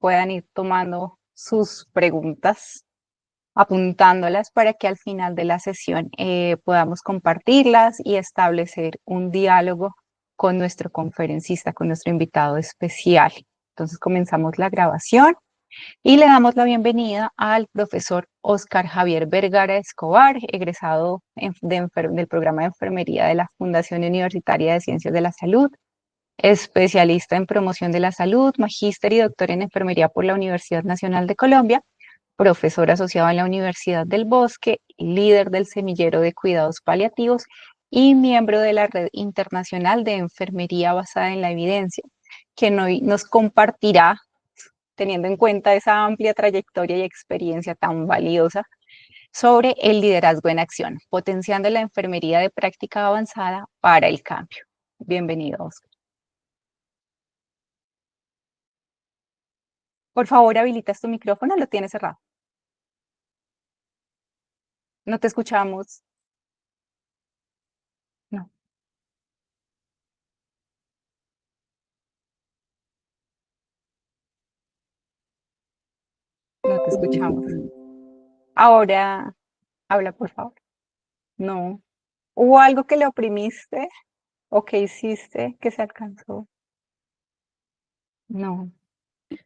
puedan ir tomando sus preguntas, apuntándolas para que al final de la sesión podamos compartirlas y establecer un diálogo con nuestro conferencista, con nuestro invitado especial. Entonces comenzamos la grabación y le damos la bienvenida al profesor Óscar Javier Vergara Escobar, egresado del programa de enfermería de la Fundación Universitaria de Ciencias de la Salud, especialista en promoción de la salud, magíster y doctor en enfermería por la Universidad Nacional de Colombia, profesor asociado en la Universidad del Bosque, líder del Semillero de Cuidados Paliativos y miembro de la Red Internacional de Enfermería Basada en la Evidencia, quien hoy nos compartirá, teniendo en cuenta esa amplia trayectoria y experiencia tan valiosa, sobre el liderazgo en acción, potenciando la enfermería de práctica avanzada para el cambio. Bienvenido, Óscar. Por favor, habilitas tu micrófono, lo tienes cerrado. No te escuchamos. No. No te escuchamos. Ahora, habla, por favor. No. ¿Hubo algo que le oprimiste o que hiciste que se alcanzó? No.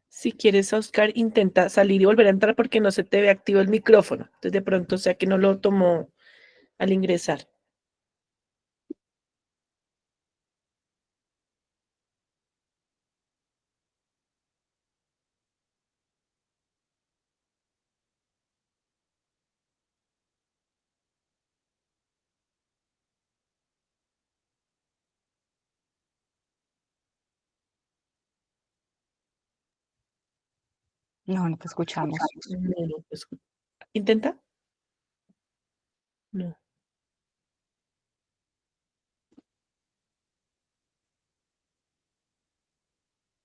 Si quieres, Oscar, intenta salir y volver a entrar porque no se te ve activo el micrófono. Entonces, de pronto, o sea que no lo tomó al ingresar. No, no te escuchamos. No, ¿intenta? No.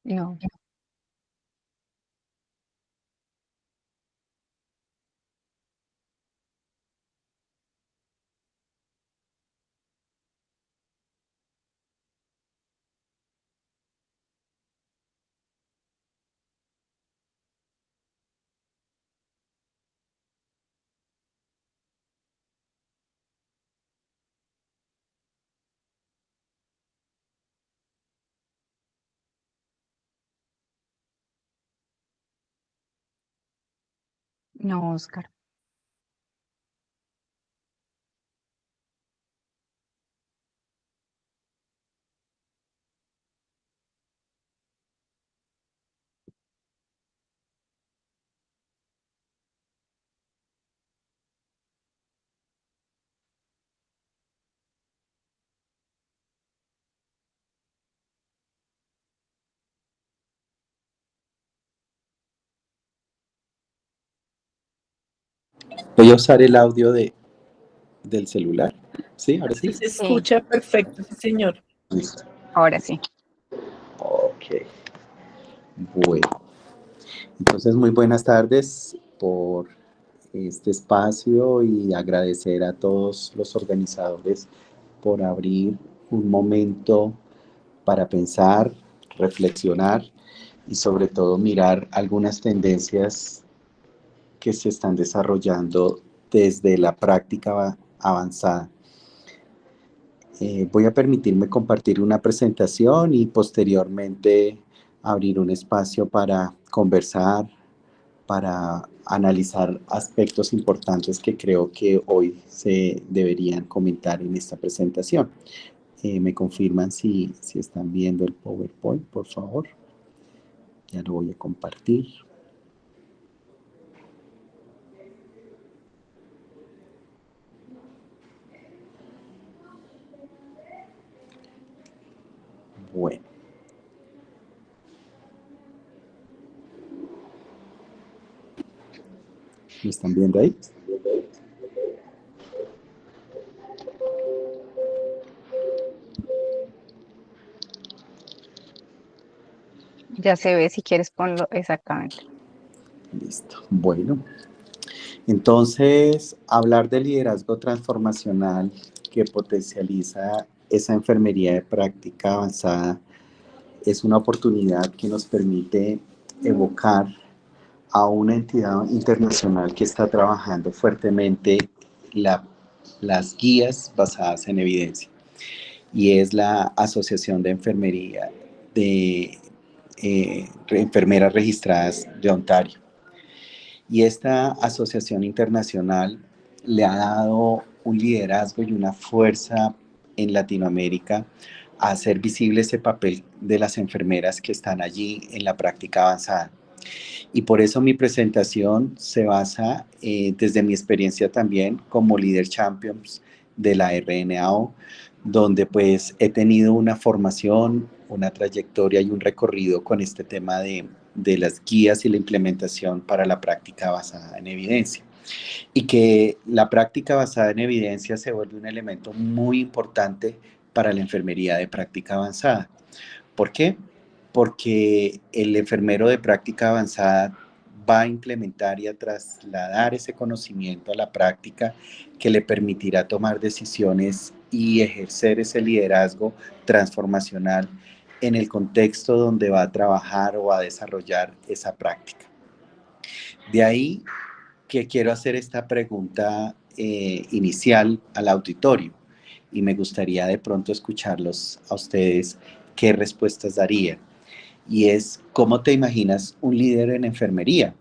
No. No, Óscar. Voy a usar el audio del celular. ¿Sí? ¿Ahora sí? Se escucha perfecto, sí, señor. Listo. Ahora sí. Ok. Bueno. Entonces, muy buenas tardes por este espacio y agradecer a todos los organizadores por abrir un momento para pensar, reflexionar y sobre todo mirar algunas tendencias que se están desarrollando desde la práctica avanzada. Voy a permitirme compartir una presentación y posteriormente abrir un espacio para conversar, para analizar aspectos importantes que creo que hoy se deberían comentar en esta presentación. ¿Me confirman si están viendo el PowerPoint, por favor? Ya lo voy a compartir. Bueno. ¿Me están viendo ahí? Ya se ve, si quieres ponlo exactamente. Listo. Bueno. Entonces, hablar de liderazgo transformacional que potencializa esa enfermería de práctica avanzada es una oportunidad que nos permite evocar a una entidad internacional que está trabajando fuertemente las guías basadas en evidencia, y es la Asociación de Enfermería de Enfermeras Registradas de Ontario. Y esta asociación internacional le ha dado un liderazgo y una fuerza en Latinoamérica a hacer visible ese papel de las enfermeras que están allí en la práctica avanzada. Y por eso mi presentación se basa desde mi experiencia también como líder champions de la RNAO, donde pues he tenido una formación, una trayectoria y un recorrido con este tema de las guías y la implementación para la práctica basada en evidencia. Y que la práctica basada en evidencia se vuelve un elemento muy importante para la enfermería de práctica avanzada. ¿Por qué? Porque el enfermero de práctica avanzada va a implementar y a trasladar ese conocimiento a la práctica que le permitirá tomar decisiones y ejercer ese liderazgo transformacional en el contexto donde va a trabajar o a desarrollar esa práctica. De ahí que quiero hacer esta pregunta inicial al auditorio, y me gustaría de pronto escucharlos a ustedes qué respuestas darían. Y es, ¿cómo te imaginas un líder en enfermería?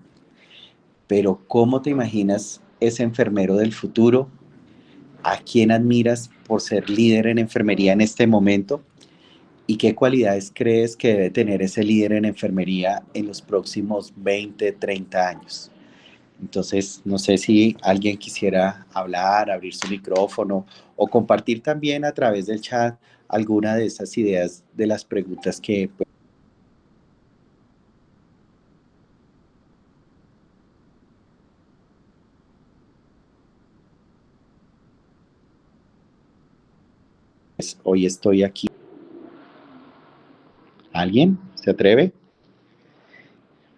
Pero ¿cómo te imaginas ese enfermero del futuro? ¿A quién admiras por ser líder en enfermería en este momento? ¿Y qué cualidades crees que debe tener ese líder en enfermería en los próximos 20, 30 años? Entonces, no sé si alguien quisiera hablar, abrir su micrófono o compartir también a través del chat alguna de esas ideas de las preguntas que pues, hoy estoy aquí. ¿Alguien se atreve?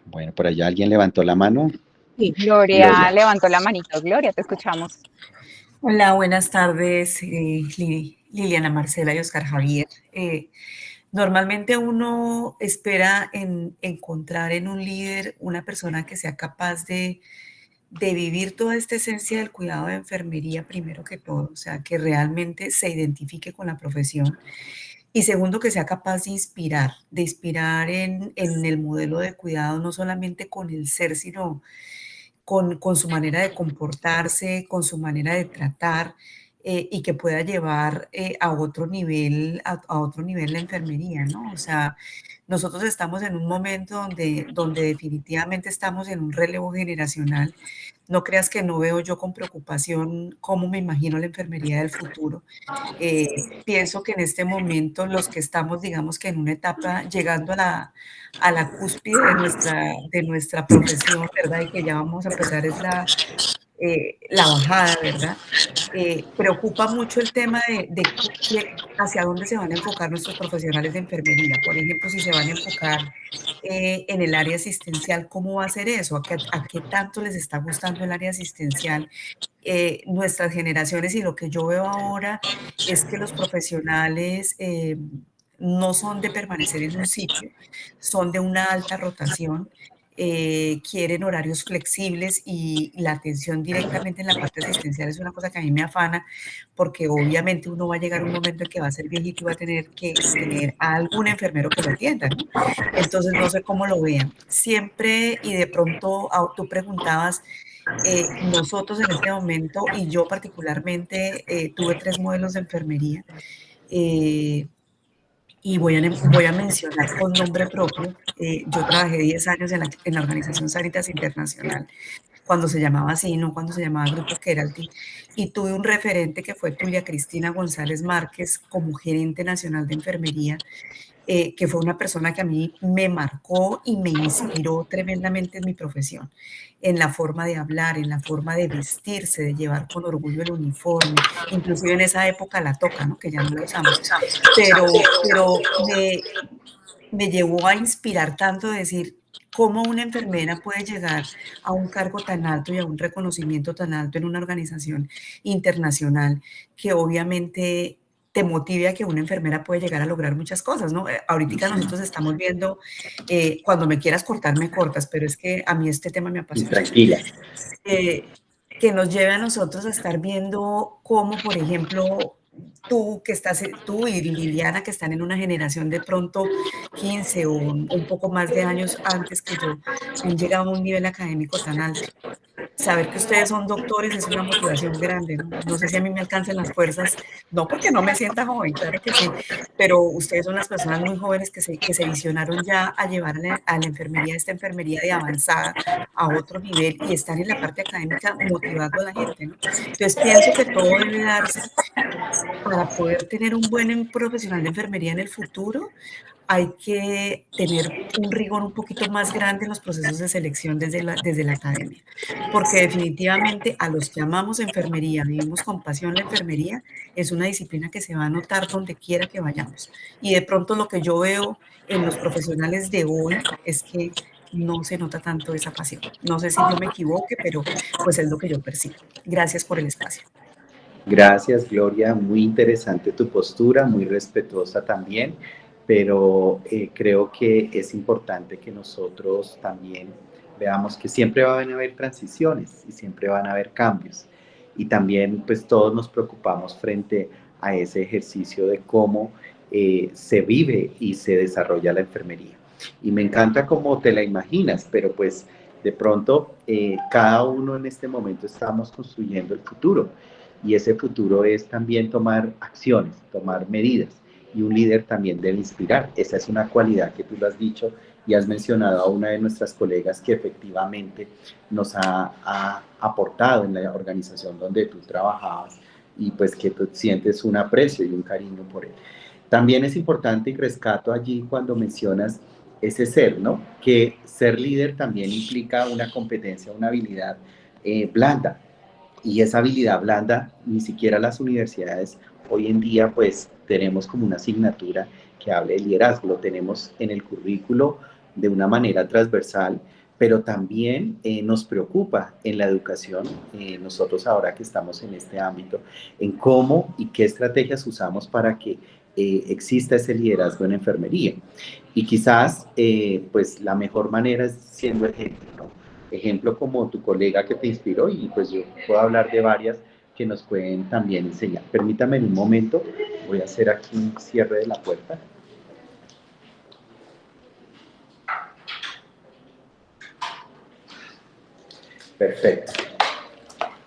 Bueno, por allá alguien levantó la mano. Sí. Gloria Gloria. levantó la manito. Gloria, te escuchamos. Hola, buenas tardes, Liliana Marcela y Oscar Javier. Normalmente uno espera encontrar en un líder una persona que sea capaz de vivir toda esta esencia del cuidado de enfermería, primero que todo, o sea, que realmente se identifique con la profesión. Y segundo, que sea capaz de inspirar en el modelo de cuidado, no solamente con el ser, sino con su manera de comportarse, con su manera de tratar, y que pueda llevar a otro nivel la enfermería, ¿no? O sea, nosotros estamos en un momento donde definitivamente estamos en un relevo generacional. No creas que no veo yo con preocupación cómo me imagino la enfermería del futuro. Pienso que en este momento los que estamos, digamos que en una etapa llegando a la cúspide de nuestra profesión, ¿verdad? Y que ya vamos a empezar es la bajada, ¿verdad? Preocupa mucho el tema hacia dónde se van a enfocar nuestros profesionales de enfermería. Por ejemplo, si se van a enfocar en el área asistencial, ¿cómo va a ser eso? A qué tanto les está gustando el área asistencial? Nuestras generaciones y lo que yo veo ahora es que los profesionales no son de permanecer en un sitio, son de una alta rotación, quieren horarios flexibles y la atención directamente en la parte asistencial es una cosa que a mí me afana porque obviamente uno va a llegar un momento en que va a ser viejito y va a tener que tener a algún enfermero que lo atienda, ¿no? Entonces no sé cómo lo vean. Siempre y de pronto tú preguntabas, nosotros en este momento, y yo particularmente, tuve 3 modelos de enfermería, eh, y voy a mencionar con nombre propio. Yo trabajé 10 años en la Organización Sanitas Internacional, cuando se llamaba así, no cuando se llamaba Grupo Keralty, y tuve un referente que fue Tulia Cristina González Márquez como gerente nacional de enfermería, que fue una persona que a mí me marcó y me inspiró tremendamente en mi profesión, en la forma de hablar, en la forma de vestirse, de llevar con orgullo el uniforme, inclusive en esa época la toca, ¿no? Que ya no la usamos, pero me llevó a inspirar tanto de decir cómo una enfermera puede llegar a un cargo tan alto y a un reconocimiento tan alto en una organización internacional que obviamente te motive a que una enfermera puede llegar a lograr muchas cosas, ¿no? Ahorita nosotros estamos viendo, cuando me quieras cortar, me cortas, pero es que a mí este tema me apasiona. Tranquila. Que nos lleve a nosotros a estar viendo cómo, por ejemplo, tú y Liliana, que están en una generación de pronto 15 o un poco más de años antes que yo, han llegado a un nivel académico tan alto. Saber que ustedes son doctores es una motivación grande, ¿no? No sé si a mí me alcancen las fuerzas, no porque no me sienta joven, claro que sí, pero ustedes son las personas muy jóvenes que se visionaron ya a llevar a la enfermería, esta enfermería de avanzada a otro nivel y están en la parte académica motivando a la gente, ¿no? Entonces pienso que todo debe darse para poder tener un buen profesional de enfermería en el futuro. Hay que tener un rigor un poquito más grande en los procesos de selección desde la academia, porque definitivamente a los que amamos enfermería, vivimos con pasión la enfermería, es una disciplina que se va a notar donde quiera que vayamos. Y de pronto lo que yo veo en los profesionales de hoy es que no se nota tanto esa pasión. No sé si yo me equivoque, pero pues es lo que yo percibo. Gracias por el espacio. Gracias, Gloria. Muy interesante tu postura, muy respetuosa también, pero creo que es importante que nosotros también veamos que siempre van a haber transiciones y siempre van a haber cambios. Y también pues todos nos preocupamos frente a ese ejercicio de cómo se vive y se desarrolla la enfermería. Y me encanta cómo te la imaginas, pero pues de pronto cada uno en este momento estamos construyendo el futuro. Y ese futuro es también tomar acciones, tomar medidas. Y un líder también debe inspirar. Esa es una cualidad que tú lo has dicho y has mencionado a una de nuestras colegas que efectivamente nos ha aportado en la organización donde tú trabajabas y pues que tú sientes un aprecio y un cariño por él. También es importante y rescato allí cuando mencionas ese ser, ¿no? Que ser líder también implica una competencia, una habilidad blanda. Y esa habilidad blanda, ni siquiera las universidades hoy en día, pues tenemos como una asignatura que hable de liderazgo, lo tenemos en el currículo de una manera transversal, pero también nos preocupa en la educación, nosotros ahora que estamos en este ámbito, en cómo y qué estrategias usamos para que exista ese liderazgo en enfermería. Y quizás, pues la mejor manera es siendo ejemplo, ¿no? Ejemplo como tu colega que te inspiró y pues yo puedo hablar de varias que nos pueden también enseñar. Permítame en un momento, voy a hacer aquí un cierre de la puerta. Perfecto.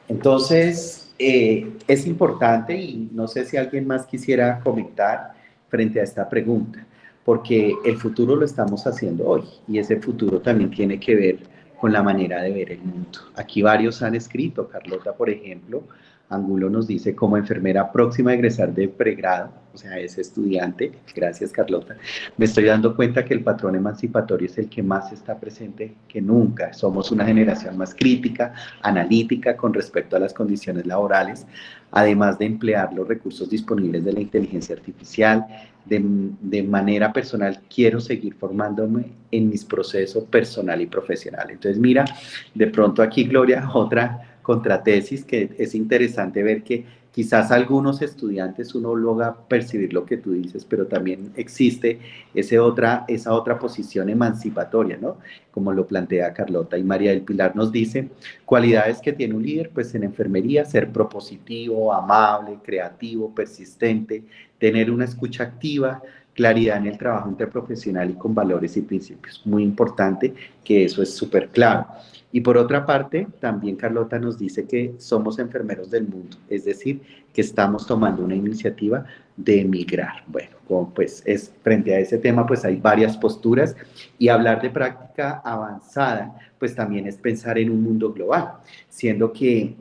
Entonces, es importante y no sé si alguien más quisiera comentar frente a esta pregunta, porque el futuro lo estamos haciendo hoy y ese futuro también tiene que ver con la manera de ver el mundo. Aquí varios han escrito, Carlota, por ejemplo, Angulo nos dice, como enfermera próxima a egresar de pregrado, o sea, es estudiante, gracias Carlota, me estoy dando cuenta que el patrón emancipatorio es el que más está presente que nunca. Somos una generación más crítica, analítica con respecto a las condiciones laborales, además de emplear los recursos disponibles de la inteligencia artificial. De manera personal, quiero seguir formándome en mis procesos personal y profesional. Entonces, mira, de pronto aquí, Gloria, otra contratesis que es interesante ver que quizás algunos estudiantes uno logra percibir lo que tú dices, pero también existe esa otra posición emancipatoria, ¿no? Como lo plantea Carlota. Y María del Pilar nos dice, cualidades que tiene un líder, pues en enfermería, ser propositivo, amable, creativo, persistente, tener una escucha activa, claridad en el trabajo interprofesional y con valores y principios. Muy importante que eso es súper claro. Y por otra parte, también Carlota nos dice que somos enfermeros del mundo, es decir, que estamos tomando una iniciativa de emigrar. Bueno, pues es frente a ese tema, pues hay varias posturas y hablar de práctica avanzada, pues también es pensar en un mundo global, siendo que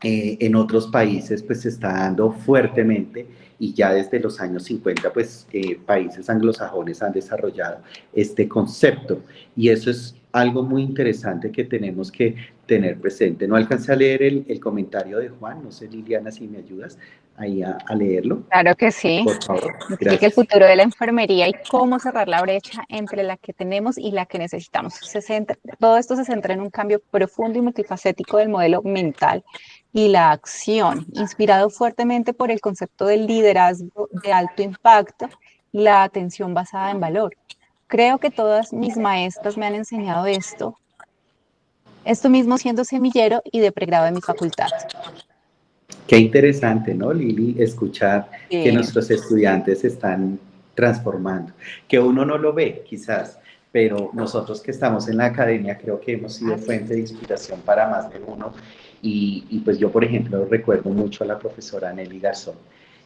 en otros países pues se está dando fuertemente y ya desde los años 50 pues países anglosajones han desarrollado este concepto y eso es algo muy interesante que tenemos que tener presente. No alcancé a leer el comentario de Juan, no sé Liliana si me ayudas ahí a leerlo. Claro que sí. Por favor, Explica el futuro de la enfermería y cómo cerrar la brecha entre la que tenemos y la que necesitamos. Todo esto se centra en un cambio profundo y multifacético del modelo mental y la acción, inspirado fuertemente por el concepto del liderazgo de alto impacto y la atención basada en valor. Creo que todas mis maestras me han enseñado esto mismo siendo semillero y de pregrado de mi facultad. Qué interesante, ¿no, Lili? Escuchar que Eh, nuestros estudiantes se están transformando, que uno no lo ve quizás, pero nosotros que estamos en la academia creo que hemos sido fuente de inspiración para más de uno. Y pues yo, por ejemplo, recuerdo mucho a la profesora Nelly Garzón.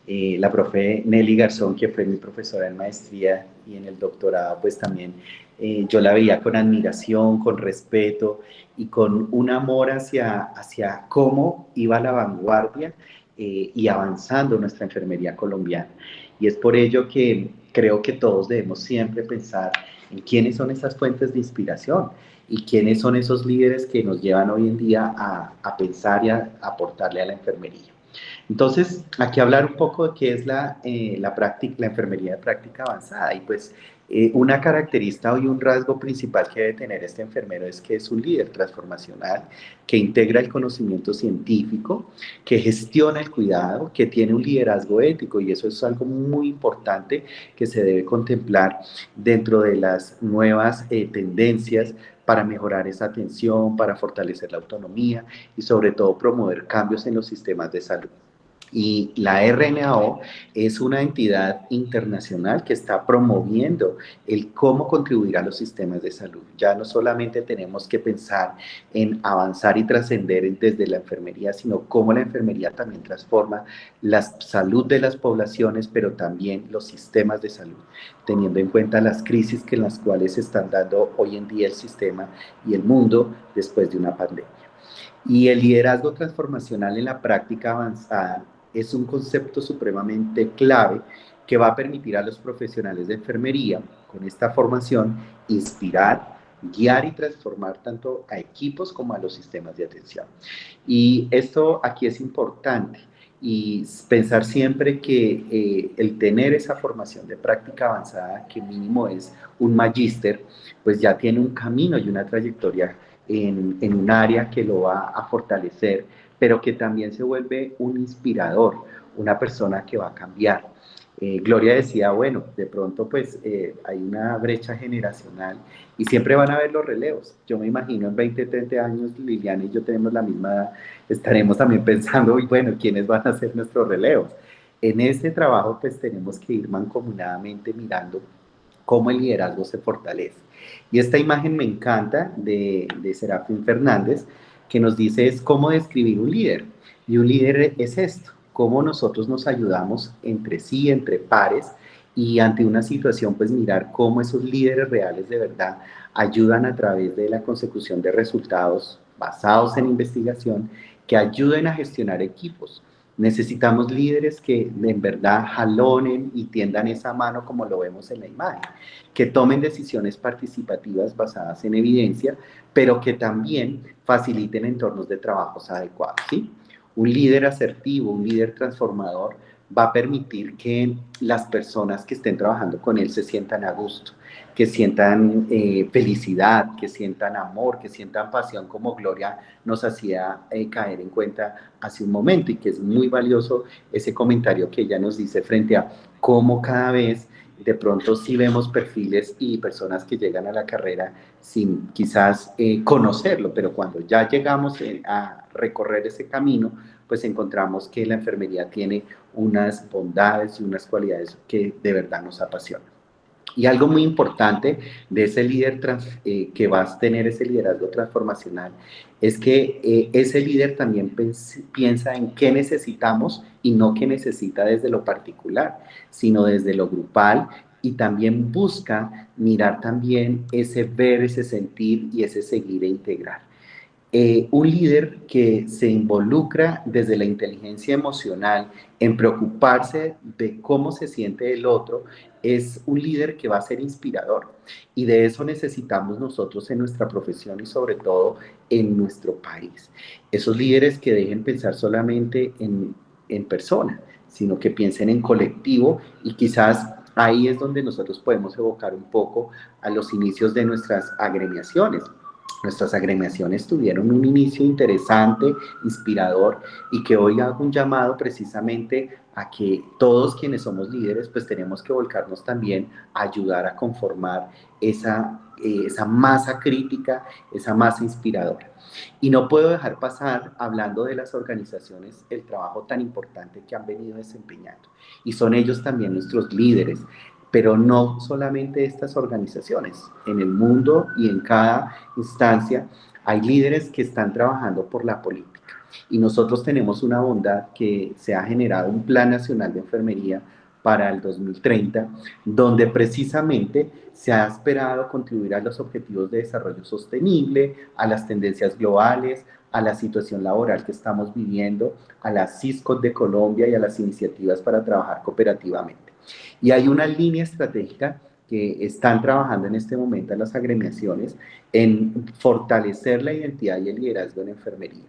La profe Nelly Garzón, que fue mi profesora en maestría y en el doctorado, pues también yo la veía con admiración, con respeto y con un amor hacia cómo iba a la vanguardia y avanzando nuestra enfermería colombiana. Y es por ello que creo que todos debemos siempre pensar en quiénes son esas fuentes de inspiración y quiénes son esos líderes que nos llevan hoy en día a pensar y a aportarle a la enfermería. Entonces, aquí hablar un poco de qué es la enfermería de práctica avanzada. Y pues una característica y un rasgo principal que debe tener este enfermero es que es un líder transformacional, que integra el conocimiento científico, que gestiona el cuidado, que tiene un liderazgo ético, y eso es algo muy importante que se debe contemplar dentro de las nuevas tendencias para mejorar esa atención, para fortalecer la autonomía y sobre todo promover cambios en los sistemas de salud. Y la RNAO es una entidad internacional que está promoviendo el cómo contribuir a los sistemas de salud. Ya no solamente tenemos que pensar en avanzar y trascender desde la enfermería, sino cómo la enfermería también transforma la salud de las poblaciones, pero también los sistemas de salud, teniendo en cuenta las crisis en las cuales se están dando hoy en día el sistema y el mundo después de una pandemia. Y el liderazgo transformacional en la práctica avanzada es un concepto supremamente clave que va a permitir a los profesionales de enfermería, con esta formación, inspirar, guiar y transformar tanto a equipos como a los sistemas de atención. Y esto aquí es importante y pensar siempre que el tener esa formación de práctica avanzada, que mínimo es un magíster, pues ya tiene un camino y una trayectoria en un área que lo va a fortalecer, pero que también se vuelve un inspirador, una persona que va a cambiar. Gloria decía, bueno, de pronto pues hay una brecha generacional y siempre van a haber los relevos. Yo me imagino en 20, 30 años Liliana y yo tenemos la misma edad, estaremos también pensando, y bueno, ¿quiénes van a ser nuestros relevos? En este trabajo pues tenemos que ir mancomunadamente mirando cómo el liderazgo se fortalece. Y esta imagen me encanta de Serafín Fernández, que nos dice es cómo describir un líder. Y un líder es esto, cómo nosotros nos ayudamos entre sí, entre pares, y ante una situación, pues mirar cómo esos líderes reales de verdad ayudan a través de la consecución de resultados basados en investigación que ayuden a gestionar equipos. Necesitamos líderes que en verdad jalonen y tiendan esa mano como lo vemos en la imagen, que tomen decisiones participativas basadas en evidencia, pero que también faciliten entornos de trabajos adecuados, ¿sí? Un líder asertivo, un líder transformador va a permitir que las personas que estén trabajando con él se sientan a gusto, que sientan felicidad, que sientan amor, que sientan pasión, como Gloria nos hacía caer en cuenta hace un momento, y que es muy valioso ese comentario que ella nos dice frente a cómo cada vez de pronto sí vemos perfiles y personas que llegan a la carrera sin quizás conocerlo, pero cuando ya llegamos a recorrer ese camino, pues encontramos que la enfermería tiene unas bondades y unas cualidades que de verdad nos apasionan. Y algo muy importante de ese líder que va a tener ese liderazgo transformacional es que ese líder también piensa en qué necesitamos y no qué necesita desde lo particular, sino desde lo grupal, y también busca mirar también ese ver, ese sentir y ese seguir e integrar. Un líder que se involucra desde la inteligencia emocional en preocuparse de cómo se siente el otro es un líder que va a ser inspirador, y de eso necesitamos nosotros en nuestra profesión y sobre todo en nuestro país. Esos líderes que dejen pensar solamente en persona, sino que piensen en colectivo, y quizás ahí es donde nosotros podemos evocar un poco a los inicios de nuestras agremiaciones. Nuestras agremiaciones tuvieron un inicio interesante, inspirador, y que hoy hago un llamado precisamente a que todos quienes somos líderes pues tenemos que volcarnos también a ayudar a conformar esa masa crítica, esa masa inspiradora. Y no puedo dejar pasar, hablando de las organizaciones, el trabajo tan importante que han venido desempeñando. Y son ellos también nuestros líderes, pero no solamente estas organizaciones. En el mundo y en cada instancia hay líderes que están trabajando por la política. Y nosotros tenemos una bondad que se ha generado un Plan Nacional de Enfermería para el 2030, donde precisamente se ha esperado contribuir a los objetivos de desarrollo sostenible, a las tendencias globales, a la situación laboral que estamos viviendo, a las CISCOs de Colombia y a las iniciativas para trabajar cooperativamente. Y hay una línea estratégica que están trabajando en este momento en las agremiaciones en fortalecer la identidad y el liderazgo en enfermería.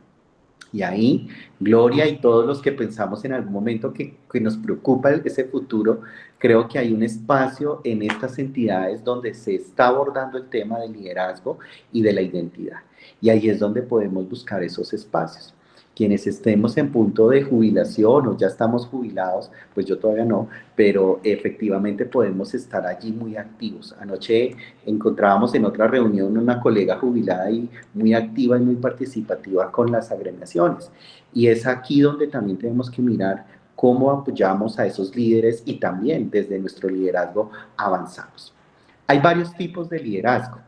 Y ahí, Gloria y todos los que pensamos en algún momento que nos preocupa ese futuro, creo que hay un espacio en estas entidades donde se está abordando el tema del liderazgo y de la identidad. Y ahí es donde podemos buscar esos espacios. Quienes estemos en punto de jubilación o ya estamos jubilados, pues yo todavía no, pero efectivamente podemos estar allí muy activos. Anoche encontrábamos en otra reunión una colega jubilada y muy activa y muy participativa con las agremiaciones. Y es aquí donde también tenemos que mirar cómo apoyamos a esos líderes y también desde nuestro liderazgo avanzamos. Hay varios tipos de liderazgo.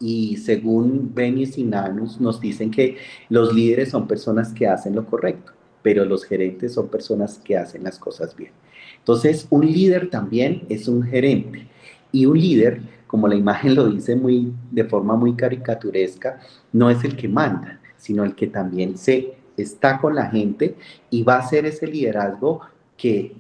Y según Benny Sinanus nos dicen que los líderes son personas que hacen lo correcto, pero los gerentes son personas que hacen las cosas bien. Entonces, un líder también es un gerente. Y un líder, como la imagen lo dice de forma muy caricaturesca, no es el que manda, sino el que también está con la gente y va a hacer ese liderazgo que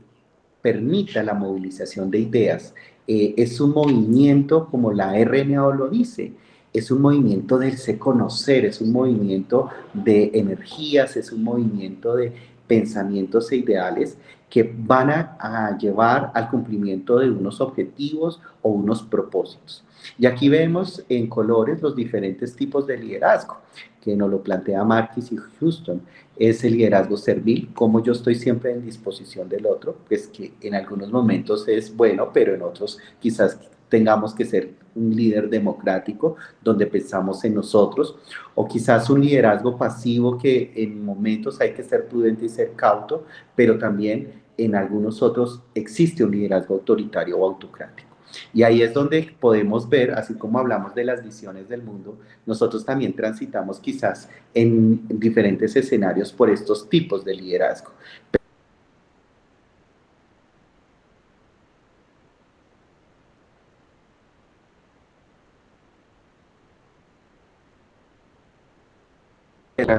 permita la movilización de ideas. Es un movimiento, como la RNAO lo dice, es un movimiento del se conocer, es un movimiento de energías, es un movimiento de pensamientos e ideales que van a llevar al cumplimiento de unos objetivos o unos propósitos. Y aquí vemos en colores los diferentes tipos de liderazgo, que nos lo plantea Marquis y Houston. Es el liderazgo servil, como yo estoy siempre en disposición del otro, pues que en algunos momentos es bueno, pero en otros quizás tengamos que ser un líder democrático, donde pensamos en nosotros, o quizás un liderazgo pasivo que en momentos hay que ser prudente y ser cauto, pero también en algunos otros existe un liderazgo autoritario o autocrático. Y ahí es donde podemos ver, así como hablamos de las visiones del mundo, nosotros también transitamos quizás en diferentes escenarios por estos tipos de liderazgo.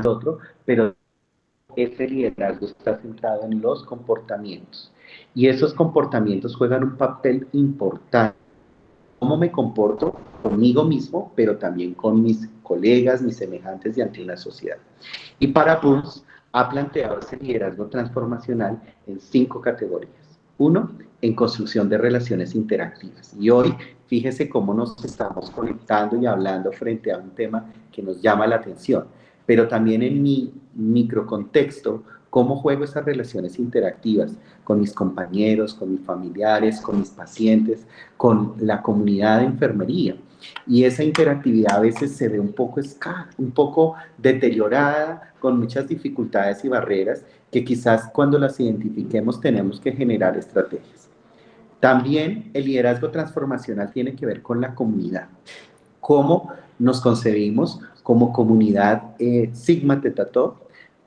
Otro, pero ese liderazgo está centrado en los comportamientos. Y esos comportamientos juegan un papel importante. Cómo me comporto conmigo mismo, pero también con mis colegas, mis semejantes y ante una sociedad. Y para Bunz ha planteado ese liderazgo transformacional en 5 categorías. 1, en construcción de relaciones interactivas. Y hoy, fíjese cómo nos estamos conectando y hablando frente a un tema que nos llama la atención, pero también en mi microcontexto, cómo juego esas relaciones interactivas con mis compañeros, con mis familiares, con mis pacientes, con la comunidad de enfermería. Y esa interactividad a veces se ve un poco deteriorada, con muchas dificultades y barreras que quizás cuando las identifiquemos tenemos que generar estrategias. También el liderazgo transformacional tiene que ver con la comunidad. Cómo nos concebimos como comunidad Sigma Theta Tau,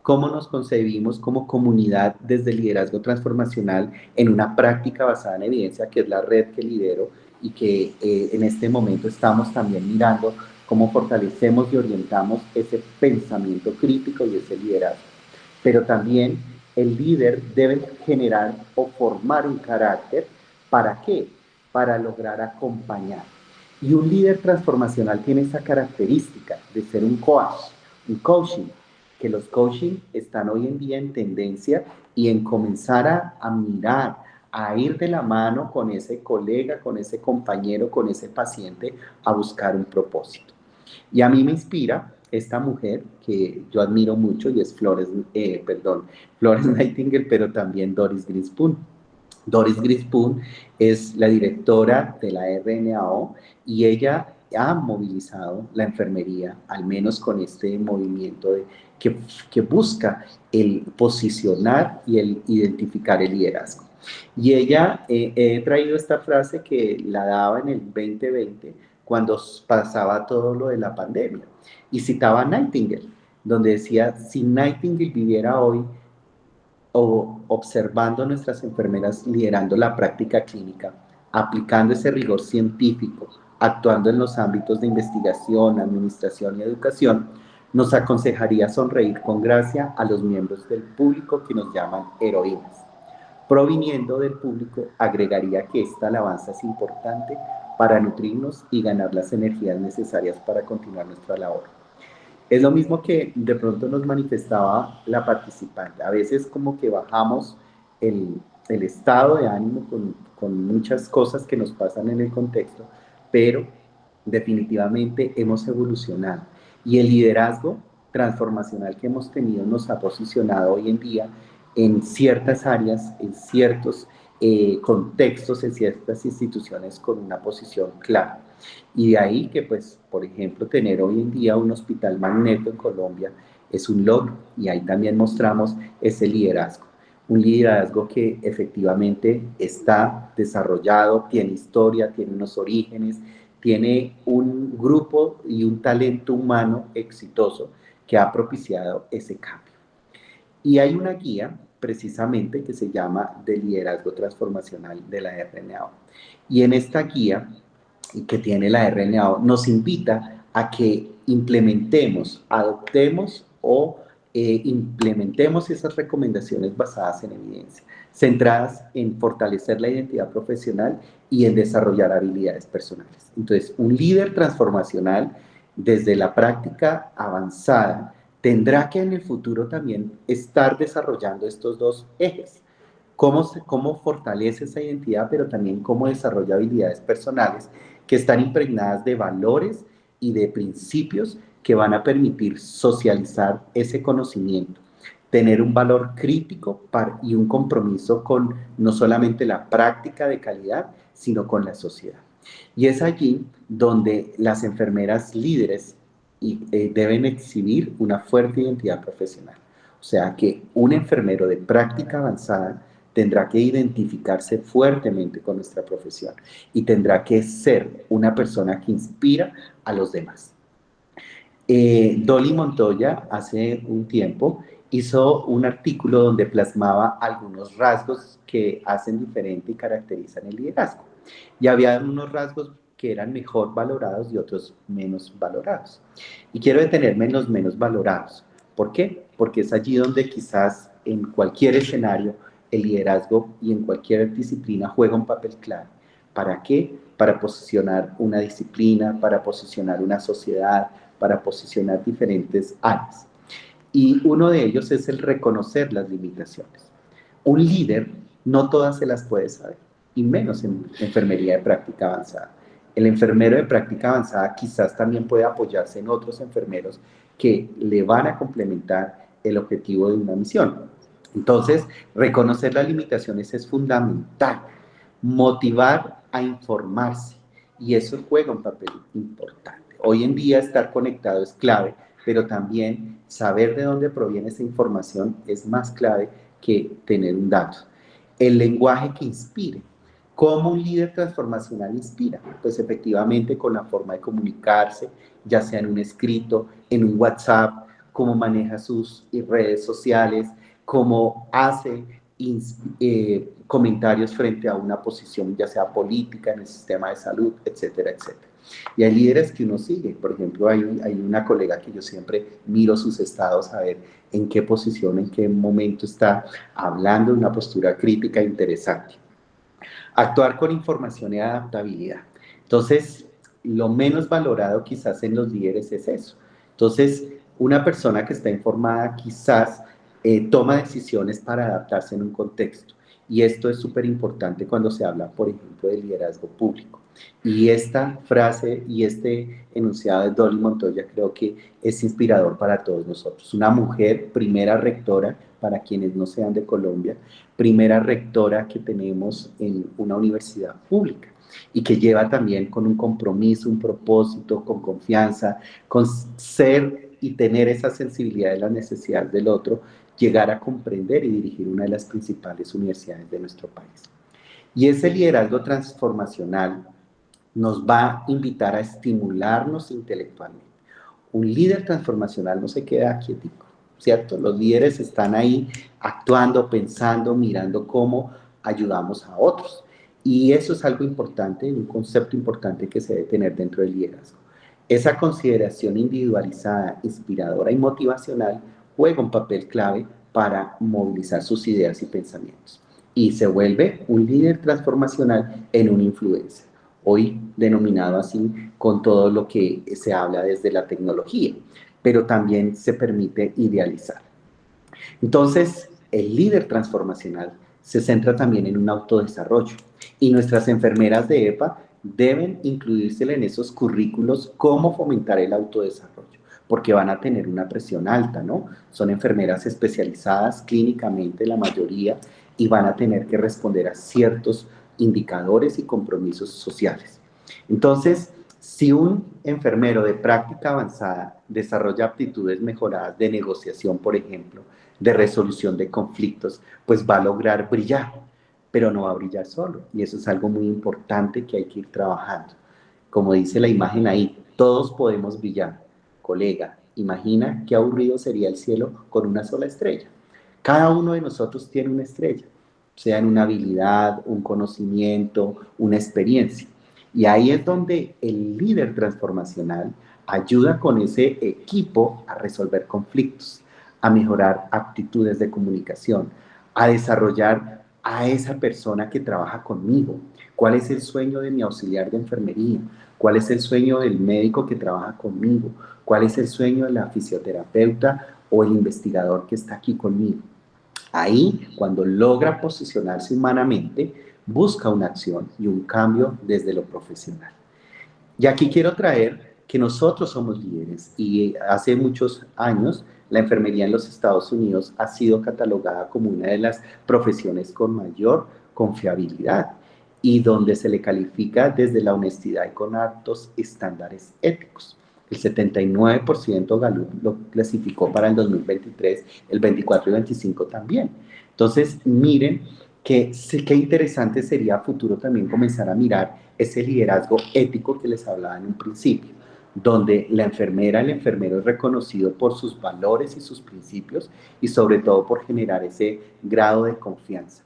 cómo nos concebimos como comunidad desde el liderazgo transformacional en una práctica basada en evidencia, que es la red que lidero y que en este momento estamos también mirando cómo fortalecemos y orientamos ese pensamiento crítico y ese liderazgo. Pero también el líder debe generar o formar un carácter. ¿Para qué? Para lograr acompañar. Y un líder transformacional tiene esa característica de ser un coach, un coaching, que los coaching están hoy en día en tendencia y en comenzar a mirar, a ir de la mano con ese colega, con ese compañero, con ese paciente, a buscar un propósito. Y a mí me inspira esta mujer que yo admiro mucho y es Florence Nightingale, pero también Doris Grispoon. Doris Grispoon es la directora de la RNAO y ella ha movilizado la enfermería, al menos con este movimiento que busca el posicionar y el identificar el liderazgo. Y ella, he traído esta frase que la daba en el 2020, cuando pasaba todo lo de la pandemia, y citaba a Nightingale, donde decía, si Nightingale viviera hoy, o observando a nuestras enfermeras liderando la práctica clínica, aplicando ese rigor científico, actuando en los ámbitos de investigación, administración y educación, nos aconsejaría sonreír con gracia a los miembros del público que nos llaman heroínas. Proviniendo del público, agregaría que esta alabanza es importante para nutrirnos y ganar las energías necesarias para continuar nuestra labor. Es lo mismo que de pronto nos manifestaba la participante. A veces como que bajamos el estado de ánimo con muchas cosas que nos pasan en el contexto, pero definitivamente hemos evolucionado. Y el liderazgo transformacional que hemos tenido nos ha posicionado hoy en día en ciertas áreas, en ciertos contextos, en ciertas instituciones con una posición clara. Y de ahí que, pues, por ejemplo, tener hoy en día un hospital magneto en Colombia es un logro, y ahí también mostramos ese liderazgo. Un liderazgo que efectivamente está desarrollado, tiene historia, tiene unos orígenes, tiene un grupo y un talento humano exitoso que ha propiciado ese cambio. Y hay una guía precisamente que se llama de liderazgo transformacional de la RNAO. Y en esta guía que tiene la RNAO nos invita a que implementemos, adoptemos o implementemos esas recomendaciones basadas en evidencia, centradas en fortalecer la identidad profesional y en desarrollar habilidades personales. Entonces, un líder transformacional desde la práctica avanzada tendrá que en el futuro también estar desarrollando estos dos ejes. Cómo fortalece esa identidad, pero también cómo desarrolla habilidades personales que están impregnadas de valores y de principios que van a permitir socializar ese conocimiento, tener un valor crítico y un compromiso con no solamente la práctica de calidad, sino con la sociedad. Y es allí donde las enfermeras líderes deben exhibir una fuerte identidad profesional. O sea que un enfermero de práctica avanzada tendrá que identificarse fuertemente con nuestra profesión y tendrá que ser una persona que inspira a los demás. Dolly Montoya hace un tiempo hizo un artículo donde plasmaba algunos rasgos que hacen diferente y caracterizan el liderazgo. Y había unos rasgos que eran mejor valorados y otros menos valorados. Y quiero detenerme en los menos valorados. ¿Por qué? Porque es allí donde quizás en cualquier escenario el liderazgo y en cualquier disciplina juega un papel clave. ¿Para qué? Para posicionar una disciplina, para posicionar una sociedad, para posicionar diferentes áreas. Y uno de ellos es el reconocer las limitaciones. Un líder no todas se las puede saber, y menos en enfermería de práctica avanzada. El enfermero de práctica avanzada quizás también puede apoyarse en otros enfermeros que le van a complementar el objetivo de una misión. Entonces, reconocer las limitaciones es fundamental. Motivar a informarse, y eso juega un papel importante. Hoy en día estar conectado es clave, pero también saber de dónde proviene esa información es más clave que tener un dato. El lenguaje que inspire. ¿Cómo un líder transformacional inspira? Pues efectivamente con la forma de comunicarse, ya sea en un escrito, en un WhatsApp, cómo maneja sus redes sociales, cómo hace comentarios frente a una posición, ya sea política, en el sistema de salud, etcétera, etcétera. Y hay líderes que uno sigue. Por ejemplo, hay una colega que yo siempre miro sus estados a ver en qué posición, en qué momento está hablando de una postura crítica interesante. Actuar con información y adaptabilidad. Entonces, lo menos valorado quizás en los líderes es eso. Entonces, una persona que está informada quizás toma decisiones para adaptarse en un contexto. Y esto es súper importante cuando se habla, por ejemplo, de liderazgo público. Y esta frase y este enunciado de Dolly Montoya creo que es inspirador para todos nosotros. Una mujer, primera rectora, para quienes no sean de Colombia, primera rectora que tenemos en una universidad pública y que lleva también con un compromiso, un propósito, con confianza, con ser y tener esa sensibilidad de las necesidades del otro, llegar a comprender y dirigir una de las principales universidades de nuestro país. Y ese liderazgo transformacional nos va a invitar a estimularnos intelectualmente. Un líder transformacional no se queda quietico, ¿cierto? Los líderes están ahí actuando, pensando, mirando cómo ayudamos a otros. Y eso es algo importante, un concepto importante que se debe tener dentro del liderazgo. Esa consideración individualizada, inspiradora y motivacional juega un papel clave para movilizar sus ideas y pensamientos. Y se vuelve un líder transformacional en un influencer, hoy denominado así con todo lo que se habla desde la tecnología, pero también se permite idealizar. Entonces, el líder transformacional se centra también en un autodesarrollo y nuestras enfermeras de EPA deben incluirse en esos currículos cómo fomentar el autodesarrollo, porque van a tener una presión alta, ¿no? Son enfermeras especializadas clínicamente, la mayoría, y van a tener que responder a ciertos indicadores y compromisos sociales. Entonces, si un enfermero de práctica avanzada desarrolla aptitudes mejoradas de negociación, por ejemplo, de resolución de conflictos, pues va a lograr brillar, pero no va a brillar solo. Y eso es algo muy importante que hay que ir trabajando. Como dice la imagen ahí, todos podemos brillar. Colega, imagina qué aburrido sería el cielo con una sola estrella. Cada uno de nosotros tiene una estrella, sea en una habilidad, un conocimiento, una experiencia. Y ahí es donde el líder transformacional ayuda con ese equipo a resolver conflictos, a mejorar aptitudes de comunicación, a desarrollar a esa persona que trabaja conmigo. ¿Cuál es el sueño de mi auxiliar de enfermería? ¿Cuál es el sueño del médico que trabaja conmigo? ¿Cuál es el sueño de la fisioterapeuta o el investigador que está aquí conmigo? Ahí, cuando logra posicionarse humanamente, busca una acción y un cambio desde lo profesional. Y aquí quiero traer que nosotros somos líderes y hace muchos años la enfermería en los Estados Unidos ha sido catalogada como una de las profesiones con mayor confiabilidad y donde se le califica desde la honestidad y con altos estándares éticos. El 79% Gallup lo clasificó para el 2023, el 24 y 25 también. Entonces, miren que qué interesante sería a futuro también comenzar a mirar ese liderazgo ético que les hablaba en un principio, donde la enfermera, el enfermero es reconocido por sus valores y sus principios y sobre todo por generar ese grado de confianza.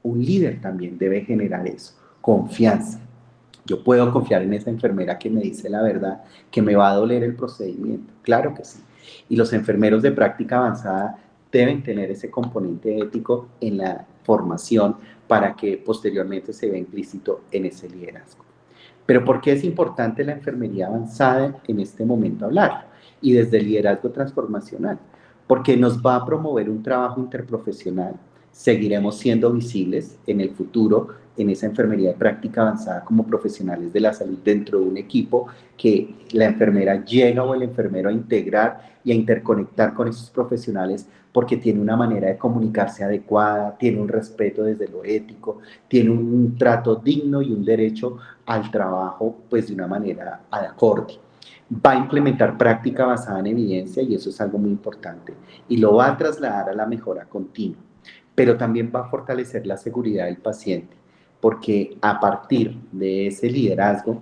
Un líder también debe generar eso, confianza. Yo puedo confiar en esa enfermera que me dice la verdad, que me va a doler el procedimiento. Claro que sí. Y los enfermeros de práctica avanzada deben tener ese componente ético en la formación para que posteriormente se vea implícito en ese liderazgo. Pero ¿por qué es importante la enfermería avanzada en este momento hablar? Y desde el liderazgo transformacional. Porque nos va a promover un trabajo interprofesional. Seguiremos siendo visibles en el futuro en esa enfermería de práctica avanzada como profesionales de la salud dentro de un equipo que la enfermera llega o el enfermero a integrar y a interconectar con esos profesionales porque tiene una manera de comunicarse adecuada, tiene un respeto desde lo ético, tiene un trato digno y un derecho al trabajo pues de una manera acorde. Va a implementar práctica basada en evidencia y eso es algo muy importante y lo va a trasladar a la mejora continua, pero también va a fortalecer la seguridad del paciente porque a partir de ese liderazgo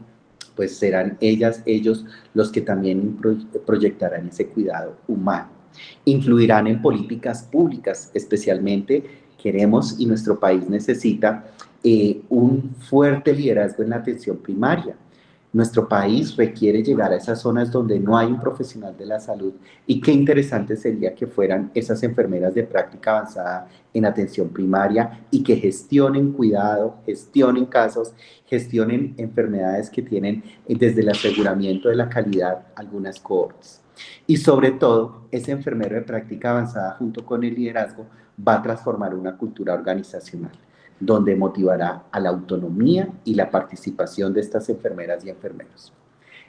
pues serán ellas, ellos los que también proyectarán ese cuidado humano. Influirán en políticas públicas, especialmente queremos y nuestro país necesita un fuerte liderazgo en la atención primaria. Nuestro país requiere llegar a esas zonas donde no hay un profesional de la salud y qué interesante sería que fueran esas enfermeras de práctica avanzada en atención primaria y que gestionen cuidado, gestionen casos, gestionen enfermedades que tienen desde el aseguramiento de la calidad algunas cohortes. Y sobre todo, ese enfermero de práctica avanzada junto con el liderazgo va a transformar una cultura organizacional. donde motivará a la autonomía y la participación de estas enfermeras y enfermeros.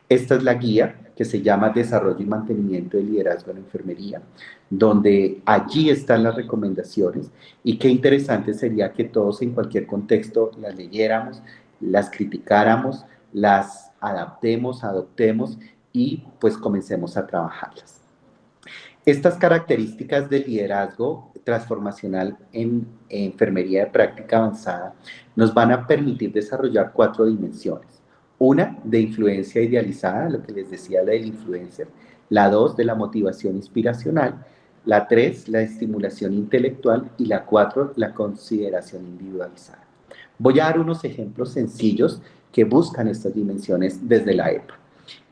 Esta es la guía que se llama Desarrollo y Mantenimiento del Liderazgo en la Enfermería, donde allí están las recomendaciones y qué interesante sería que todos en cualquier contexto las leyéramos, las criticáramos, las adaptemos, adoptemos y pues comencemos a trabajarlas. Estas características del liderazgo transformacional en enfermería de práctica avanzada nos van a permitir desarrollar 4 dimensiones. Una, de influencia idealizada, lo que les decía, la del influencer. La 2, de la motivación inspiracional. La 3, la estimulación intelectual. Y la 4, la consideración individualizada. Voy a dar unos ejemplos sencillos que buscan estas dimensiones desde la EPA.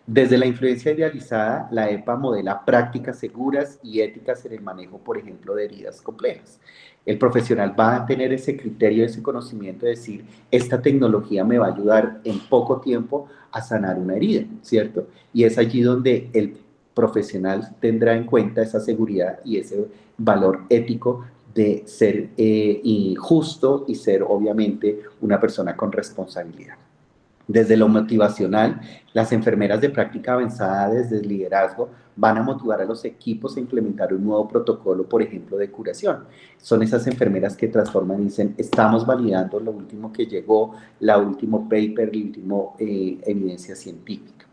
Desde la influencia idealizada, la EPA modela prácticas seguras y éticas en el manejo, por ejemplo, de heridas complejas. El profesional va a tener ese criterio, ese conocimiento de decir, esta tecnología me va a ayudar en poco tiempo a sanar una herida, ¿cierto? Y es allí donde el profesional tendrá en cuenta esa seguridad y ese valor ético de ser justo y ser, obviamente, una persona con responsabilidad. Desde lo motivacional, las enfermeras de práctica avanzada desde el liderazgo van a motivar a los equipos a implementar un nuevo protocolo, por ejemplo, de curación. Son esas enfermeras que transforman y dicen, estamos validando lo último que llegó, la último paper, la última evidencia científica.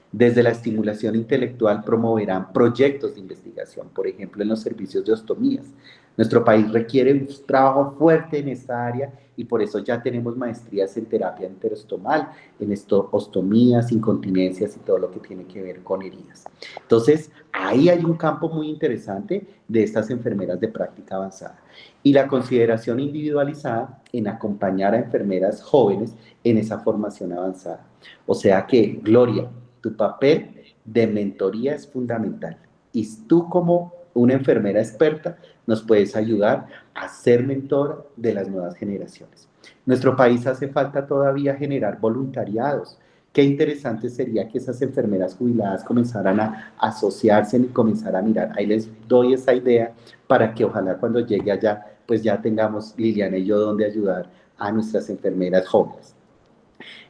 Desde la estimulación intelectual promoverán proyectos de investigación, por ejemplo, en los servicios de ostomías. Nuestro país requiere un trabajo fuerte en esta área y por eso ya tenemos maestrías en terapia interostomal, en ostomías, incontinencias y todo lo que tiene que ver con heridas. Entonces, ahí hay un campo muy interesante de estas enfermeras de práctica avanzada. Y la consideración individualizada en acompañar a enfermeras jóvenes en esa formación avanzada. O sea que, Gloria, tu papel de mentoría es fundamental. Y tú como una enfermera experta nos puedes ayudar a ser mentor de las nuevas generaciones. Nuestro país hace falta todavía generar voluntariados. Qué interesante sería que esas enfermeras jubiladas comenzaran a asociarse y comenzar a mirar. Ahí les doy esa idea para que ojalá cuando llegue allá, pues ya tengamos Liliana y yo donde ayudar a nuestras enfermeras jóvenes.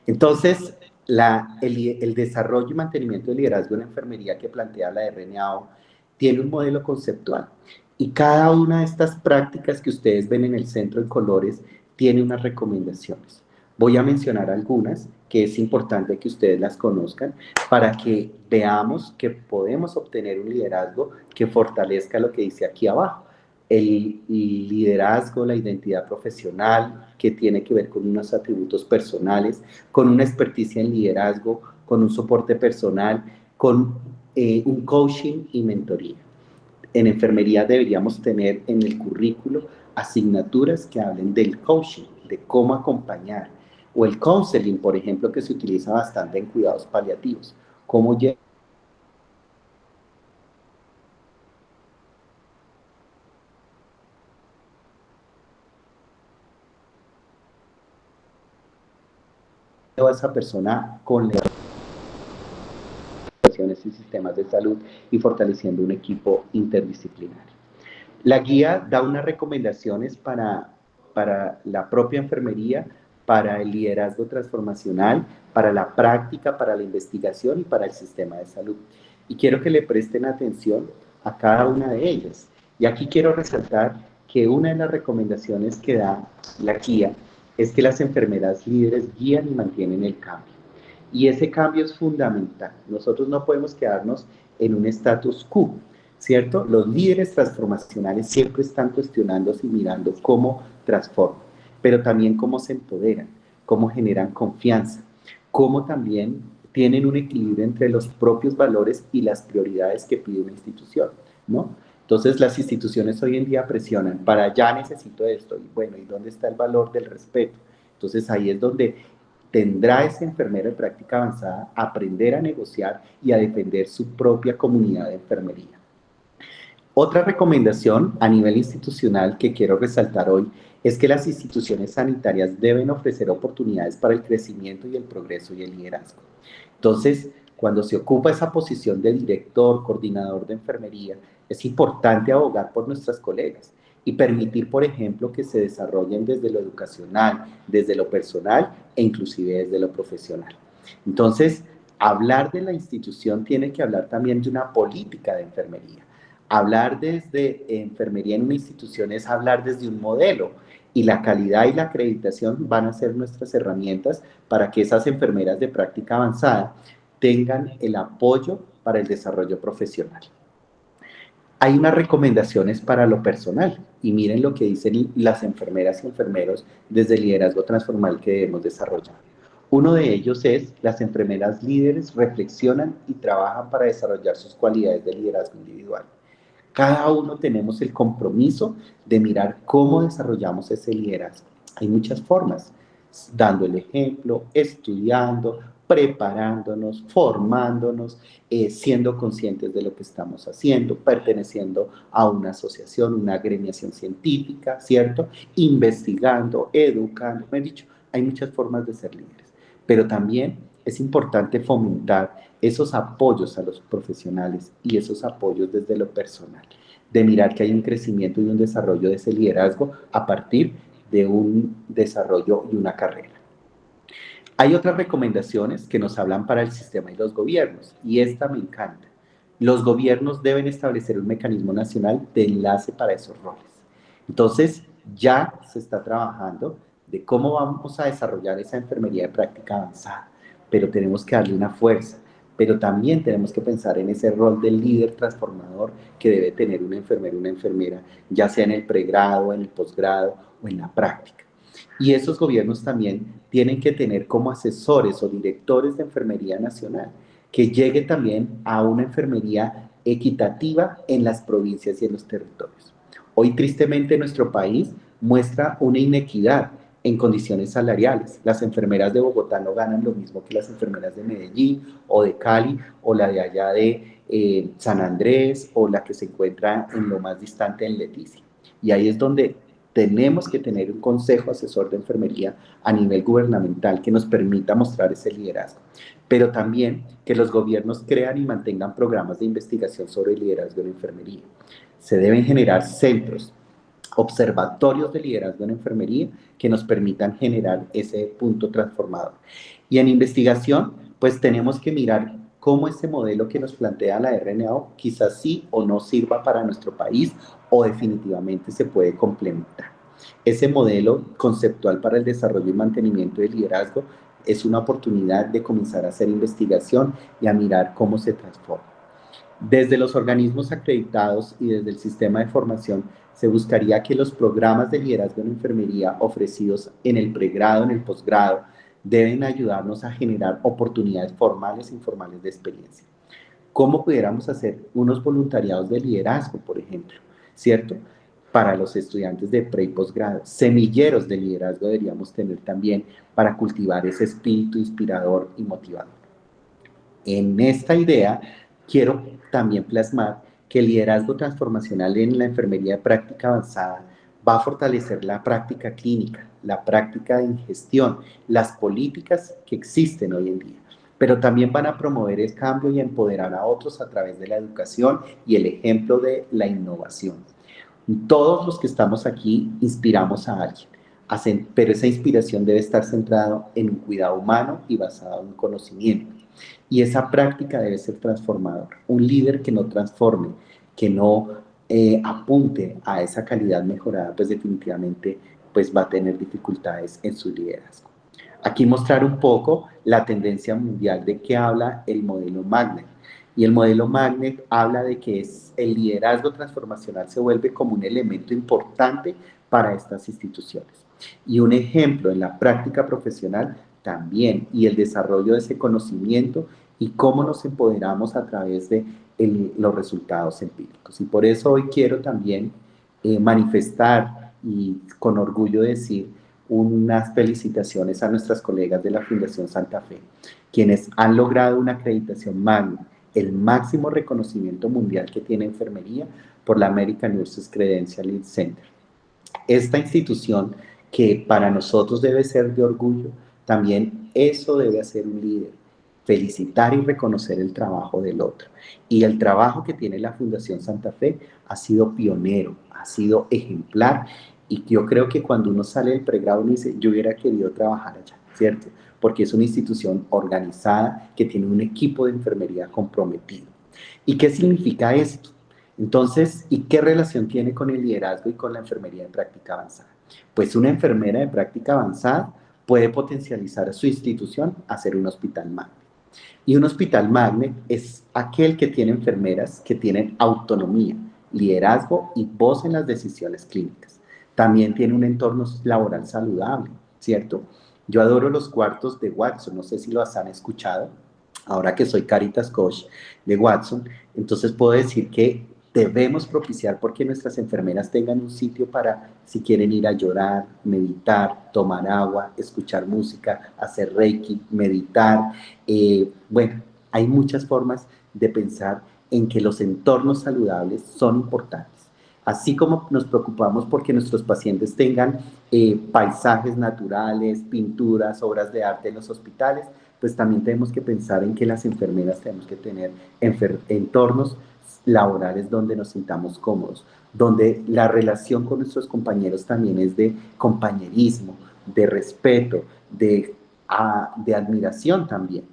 Entonces, el desarrollo y mantenimiento del liderazgo en la enfermería que plantea la RNAO tiene un modelo conceptual y cada una de estas prácticas que ustedes ven en el centro en colores tiene unas recomendaciones. Voy a mencionar algunas que es importante que ustedes las conozcan para que veamos que podemos obtener un liderazgo que fortalezca lo que dice aquí abajo. El liderazgo, la identidad profesional, que tiene que ver con unos atributos personales, con una experticia en liderazgo, con un soporte personal, con un coaching y mentoría. En enfermería deberíamos tener en el currículo asignaturas que hablen del coaching, de cómo acompañar, o el counseling, por ejemplo, que se utiliza bastante en cuidados paliativos, cómo llevar a esa persona con las y sistemas de salud y fortaleciendo un equipo interdisciplinario. La guía da unas recomendaciones para la propia enfermería, para el liderazgo transformacional, para la práctica, para la investigación y para el sistema de salud. Y quiero que le presten atención a cada una de ellas. Y aquí quiero resaltar que una de las recomendaciones que da la guía es que las enfermeras líderes guían y mantienen el cambio. Y ese cambio es fundamental. Nosotros no podemos quedarnos en un status quo, ¿cierto? Los líderes transformacionales siempre están cuestionándose y mirando cómo transforman, pero también cómo se empoderan, cómo generan confianza, cómo también tienen un equilibrio entre los propios valores y las prioridades que pide una institución, ¿no? Entonces, las instituciones hoy en día presionan, para allá necesito esto, y bueno, ¿y dónde está el valor del respeto? Entonces, ahí es donde tendrá ese enfermero de práctica avanzada aprender a negociar y a defender su propia comunidad de enfermería. Otra recomendación a nivel institucional que quiero resaltar hoy es que las instituciones sanitarias deben ofrecer oportunidades para el crecimiento y el progreso y el liderazgo. Entonces, cuando se ocupa esa posición de director, coordinador de enfermería, es importante abogar por nuestras colegas y permitir, por ejemplo, que se desarrollen desde lo educacional, desde lo personal e inclusive desde lo profesional. Entonces, hablar de la institución tiene que hablar también de una política de enfermería. Hablar desde enfermería en una institución es hablar desde un modelo, y la calidad y la acreditación van a ser nuestras herramientas para que esas enfermeras de práctica avanzada tengan el apoyo para el desarrollo profesional. Hay unas recomendaciones para lo personal y miren lo que dicen las enfermeras y enfermeros desde el liderazgo transformal que debemos desarrollar. Uno de ellos es: las enfermeras líderes reflexionan y trabajan para desarrollar sus cualidades de liderazgo individual. Cada uno tenemos el compromiso de mirar cómo desarrollamos ese liderazgo. Hay muchas formas: dando el ejemplo, estudiando, preparándonos, formándonos, siendo conscientes de lo que estamos haciendo, perteneciendo a una asociación, una agremiación científica, ¿cierto? Investigando, educando, me he dicho, hay muchas formas de ser líderes, pero también es importante fomentar esos apoyos a los profesionales y esos apoyos desde lo personal, de mirar que hay un crecimiento y un desarrollo de ese liderazgo a partir de un desarrollo y una carrera. Hay otras recomendaciones que nos hablan para el sistema y los gobiernos, y esta me encanta. Los gobiernos deben establecer un mecanismo nacional de enlace para esos roles. Entonces, ya se está trabajando de cómo vamos a desarrollar esa enfermería de práctica avanzada, pero tenemos que darle una fuerza, pero también tenemos que pensar en ese rol del líder transformador que debe tener un enfermero, una enfermera, ya sea en el pregrado, en el posgrado o en la práctica. Y esos gobiernos también tienen que tener como asesores o directores de enfermería nacional, que llegue también a una enfermería equitativa en las provincias y en los territorios. Hoy, tristemente, nuestro país muestra una inequidad en condiciones salariales. Las enfermeras de Bogotá no ganan lo mismo que las enfermeras de Medellín o de Cali o la de allá de San Andrés o la que se encuentra en lo más distante en Leticia. Y ahí es donde tenemos que tener un consejo asesor de enfermería a nivel gubernamental que nos permita mostrar ese liderazgo, pero también que los gobiernos crean y mantengan programas de investigación sobre el liderazgo en enfermería. Se deben generar centros, observatorios de liderazgo en enfermería que nos permitan generar ese punto transformador. Y en investigación, pues tenemos que mirar cómo ese modelo que nos plantea la RNAO quizás sí o no sirva para nuestro país o definitivamente se puede complementar. Ese modelo conceptual para el desarrollo y mantenimiento del liderazgo es una oportunidad de comenzar a hacer investigación y a mirar cómo se transforma. Desde los organismos acreditados y desde el sistema de formación, se buscaría que los programas de liderazgo en enfermería ofrecidos en el pregrado, en el posgrado, deben ayudarnos a generar oportunidades formales e informales de experiencia. ¿Cómo pudiéramos hacer unos voluntariados de liderazgo, por ejemplo? ¿Cierto? Para los estudiantes de pre y posgrado. Semilleros de liderazgo deberíamos tener también para cultivar ese espíritu inspirador y motivador. En esta idea, quiero también plasmar que el liderazgo transformacional en la enfermería de práctica avanzada va a fortalecer la práctica clínica, la práctica de gestión, las políticas que existen hoy en día, pero también van a promover el cambio y empoderar a otros a través de la educación y el ejemplo de la innovación. Todos los que estamos aquí inspiramos a alguien, pero esa inspiración debe estar centrada en un cuidado humano y basado en conocimiento. Y esa práctica debe ser transformadora. Un líder que no transforme, que no apunte a esa calidad mejorada, pues definitivamente pues va a tener dificultades en su liderazgo. Aquí mostrar un poco la tendencia mundial de que habla el modelo Magnet. Y el modelo Magnet habla de que el liderazgo transformacional se vuelve como un elemento importante para estas instituciones. Y un ejemplo en la práctica profesional también, y el desarrollo de ese conocimiento y cómo nos empoderamos a través de los resultados empíricos. Y por eso hoy quiero también manifestar y con orgullo decir unas felicitaciones a nuestras colegas de la Fundación Santa Fe, quienes han logrado una acreditación Magna, el máximo reconocimiento mundial que tiene enfermería por la American Nurses Credentialing Center. Esta institución que para nosotros debe ser de orgullo, también eso debe hacer un líder, felicitar y reconocer el trabajo del otro. Y el trabajo que tiene la Fundación Santa Fe ha sido pionero, ha sido ejemplar, y yo creo que cuando uno sale del pregrado uno dice, yo hubiera querido trabajar allá, ¿cierto? Porque es una institución organizada que tiene un equipo de enfermería comprometido. ¿Y qué significa esto? Entonces, ¿y qué relación tiene con el liderazgo y con la enfermería de práctica avanzada? Pues una enfermera de práctica avanzada puede potencializar a su institución a ser un hospital magnet. Y un hospital magnet es aquel que tiene enfermeras que tienen autonomía, liderazgo y voz en las decisiones clínicas. También tiene un entorno laboral saludable, ¿cierto? Yo adoro los cuartos de Watson, no sé si los han escuchado, ahora que soy Caritas Coach de Watson, entonces puedo decir que debemos propiciar porque nuestras enfermeras tengan un sitio para, si quieren ir a llorar, meditar, tomar agua, escuchar música, hacer reiki, meditar. Bueno, hay muchas formas de pensar en que los entornos saludables son importantes. Así como nos preocupamos porque nuestros pacientes tengan paisajes naturales, pinturas, obras de arte en los hospitales, pues también tenemos que pensar en que las enfermeras tenemos que tener entornos laborales donde nos sintamos cómodos, donde la relación con nuestros compañeros también es de compañerismo, de respeto, de admiración también.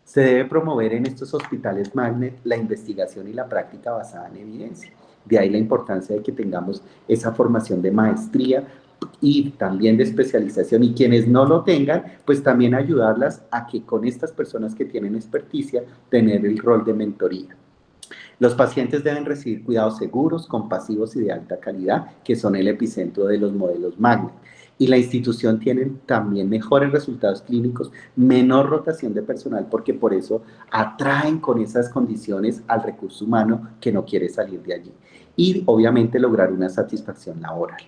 Se debe promover en estos hospitales magnet la investigación y la práctica basada en evidencia. De ahí la importancia de que tengamos esa formación de maestría y también de especialización, y quienes no lo tengan, pues también ayudarlas a que con estas personas que tienen experticia, tener el rol de mentoría. Los pacientes deben recibir cuidados seguros, compasivos y de alta calidad, que son el epicentro de los modelos magnet. Y la institución tiene también mejores resultados clínicos, menor rotación de personal, porque por eso atraen con esas condiciones al recurso humano que no quiere salir de allí. Y obviamente lograr una satisfacción laboral.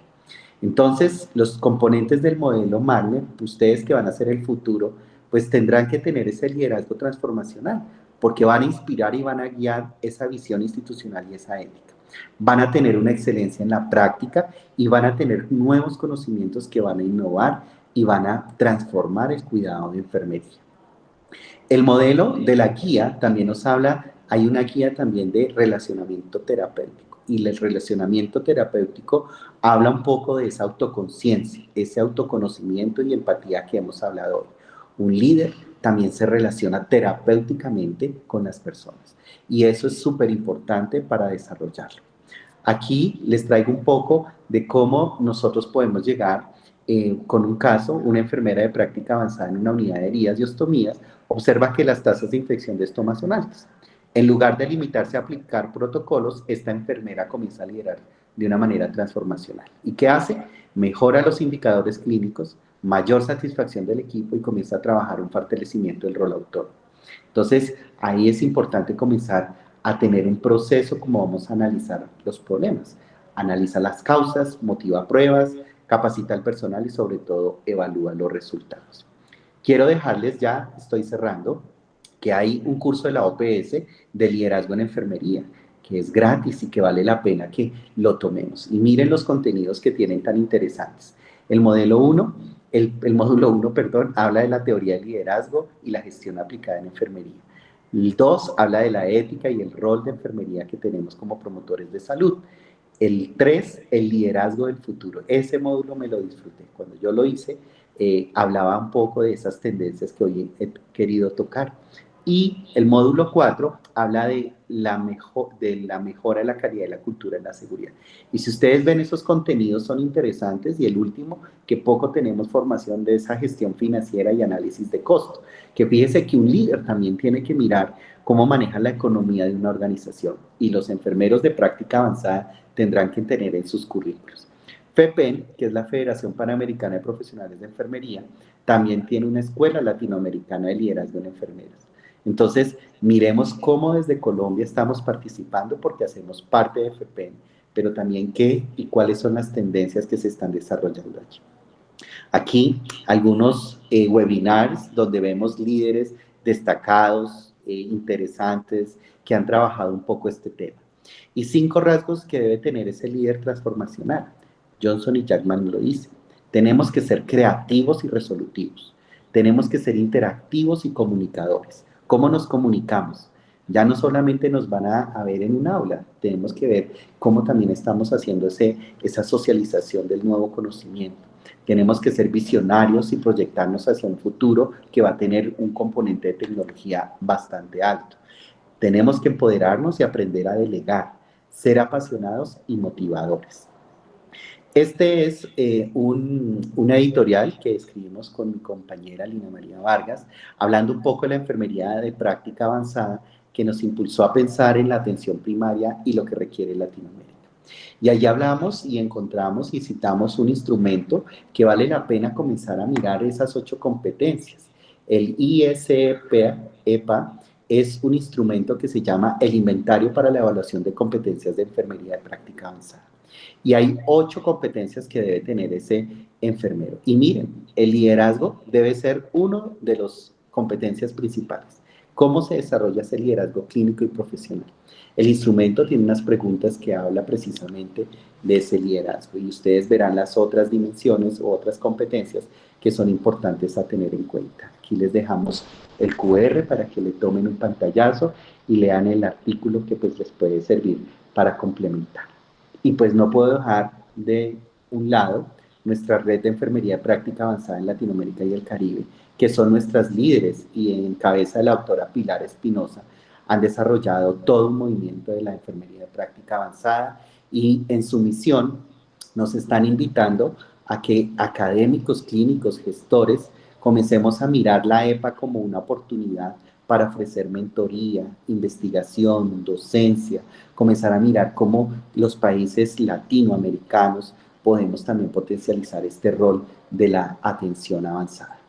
Entonces, los componentes del modelo magnet, ustedes que van a ser el futuro, pues tendrán que tener ese liderazgo transformacional, porque van a inspirar y van a guiar esa visión institucional y esa ética. Van a tener una excelencia en la práctica y van a tener nuevos conocimientos que van a innovar y van a transformar el cuidado de enfermería. El modelo de la guía también nos habla, hay una guía también de relacionamiento terapéutico, y el relacionamiento terapéutico habla un poco de esa autoconciencia, ese autoconocimiento y empatía que hemos hablado hoy. Un líder también se relaciona terapéuticamente con las personas, y eso es súper importante para desarrollarlo. Aquí les traigo un poco de cómo nosotros podemos llegar con un caso. Una enfermera de práctica avanzada en una unidad de heridas y ostomías observa que las tasas de infección de estomas son altas. En lugar de limitarse a aplicar protocolos, esta enfermera comienza a liderar de una manera transformacional. ¿Y qué hace? Mejora los indicadores clínicos, mayor satisfacción del equipo y comienza a trabajar un fortalecimiento del rol autónomo. Entonces, ahí es importante comenzar a tener un proceso como vamos a analizar los problemas. Analiza las causas, motiva pruebas, capacita al personal y sobre todo evalúa los resultados. Quiero dejarles ya, estoy cerrando, que hay un curso de la OPS de liderazgo en enfermería, que es gratis y que vale la pena que lo tomemos. Y miren los contenidos que tienen tan interesantes. El módulo 1, habla de la teoría del liderazgo y la gestión aplicada en enfermería. El 2 habla de la ética y el rol de enfermería que tenemos como promotores de salud. El 3, el liderazgo del futuro. Ese módulo me lo disfruté. Cuando yo lo hice, hablaba un poco de esas tendencias que hoy he querido tocar. Y el módulo 4 habla de la mejora de la calidad de la cultura en la seguridad. Y si ustedes ven, esos contenidos son interesantes. Y el último, que poco tenemos formación de esa gestión financiera y análisis de costo. Que fíjese que un líder también tiene que mirar cómo maneja la economía de una organización. Y los enfermeros de práctica avanzada tendrán que tener en sus currículos. FEPEN, que es la Federación Panamericana de Profesionales de Enfermería, también tiene una escuela latinoamericana de liderazgo en enfermeras. Entonces, miremos cómo desde Colombia estamos participando porque hacemos parte de FEPEN, pero también qué y cuáles son las tendencias que se están desarrollando allí. Aquí algunos webinars donde vemos líderes destacados, interesantes, que han trabajado un poco este tema. Y 5 rasgos que debe tener ese líder transformacional. Johnson y Jackman lo dicen. Tenemos que ser creativos y resolutivos. Tenemos que ser interactivos y comunicadores. ¿Cómo nos comunicamos? Ya no solamente nos van a ver en un aula, tenemos que ver cómo también estamos haciendo esa socialización del nuevo conocimiento. Tenemos que ser visionarios y proyectarnos hacia un futuro que va a tener un componente de tecnología bastante alto. Tenemos que empoderarnos y aprender a delegar, ser apasionados y motivadores. Este es una editorial que escribimos con mi compañera Lina María Vargas, hablando un poco de la enfermería de práctica avanzada que nos impulsó a pensar en la atención primaria y lo que requiere Latinoamérica. Y allí hablamos y encontramos y citamos un instrumento que vale la pena comenzar a mirar esas 8 competencias. El ISEPA es un instrumento que se llama el Inventario para la Evaluación de Competencias de Enfermería de Práctica Avanzada. Y hay 8 competencias que debe tener ese enfermero. Y miren, el liderazgo debe ser uno de las competencias principales. ¿Cómo se desarrolla ese liderazgo clínico y profesional? El instrumento tiene unas preguntas que habla precisamente de ese liderazgo y ustedes verán las otras dimensiones o otras competencias que son importantes a tener en cuenta. Aquí les dejamos el QR para que le tomen un pantallazo y lean el artículo que pues les puede servir para complementar. Y pues no puedo dejar de un lado nuestra red de enfermería de práctica avanzada en Latinoamérica y el Caribe, que son nuestras líderes y en cabeza de la doctora Pilar Espinosa, han desarrollado todo un movimiento de la enfermería de práctica avanzada y en su misión nos están invitando a que académicos, clínicos, gestores, comencemos a mirar la EPA como una oportunidad para ofrecer mentoría, investigación, docencia, comenzar a mirar cómo los países latinoamericanos podemos también potencializar este rol de la atención avanzada.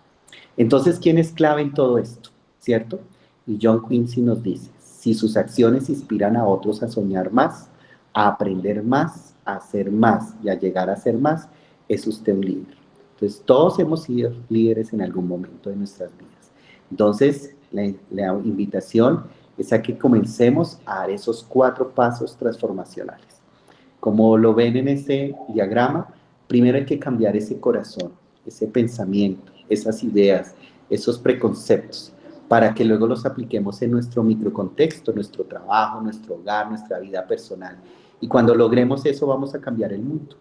Entonces, ¿quién es clave en todo esto? ¿Cierto? Y John Quincy nos dice, si sus acciones inspiran a otros a soñar más, a aprender más, a hacer más y a llegar a ser más, es usted un líder. Entonces, todos hemos sido líderes en algún momento de nuestras vidas. Entonces, la invitación es a que comencemos a dar esos 4 pasos transformacionales. Como lo ven en este diagrama, primero hay que cambiar ese corazón, ese pensamiento, esas ideas, esos preconceptos, para que luego los apliquemos en nuestro microcontexto, nuestro trabajo, nuestro hogar, nuestra vida personal. Y cuando logremos eso, vamos a cambiar el mundo.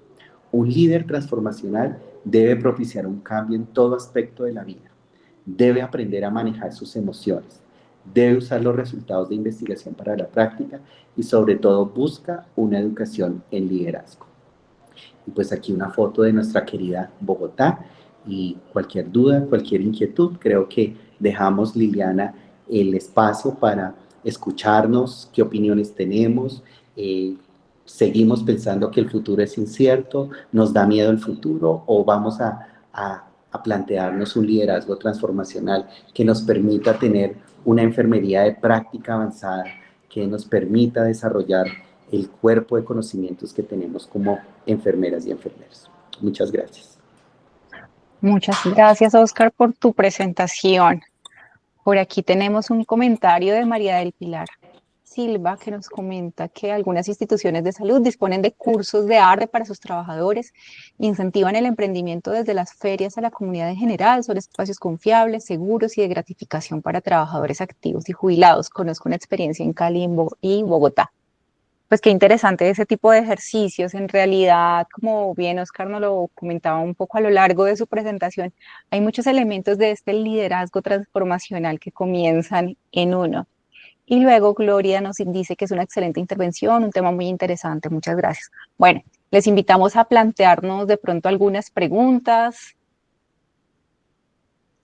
Un líder transformacional debe propiciar un cambio en todo aspecto de la vida. Debe aprender a manejar sus emociones. Debe usar los resultados de investigación para la práctica y sobre todo busca una educación en liderazgo. Y pues aquí una foto de nuestra querida Bogotá y cualquier duda, cualquier inquietud, creo que dejamos, Liliana, el espacio para escucharnos, qué opiniones tenemos, seguimos pensando que el futuro es incierto, nos da miedo el futuro o vamos a plantearnos un liderazgo transformacional que nos permita tener una enfermería de práctica avanzada, que nos permita desarrollar el cuerpo de conocimientos que tenemos como enfermeras y enfermeros. Muchas gracias. Muchas gracias, Oscar, por tu presentación. Por aquí tenemos un comentario de María del Pilar Silva que nos comenta que algunas instituciones de salud disponen de cursos de arte para sus trabajadores, incentivan el emprendimiento desde las ferias a la comunidad en general, son espacios confiables, seguros y de gratificación para trabajadores activos y jubilados. Conozco una experiencia en Cali y Bogotá. Pues qué interesante ese tipo de ejercicios. En realidad, como bien Oscar nos lo comentaba un poco a lo largo de su presentación, hay muchos elementos de este liderazgo transformacional que comienzan en uno. Y luego Gloria nos dice que es una excelente intervención, un tema muy interesante. Muchas gracias. Bueno, les invitamos a plantearnos de pronto algunas preguntas.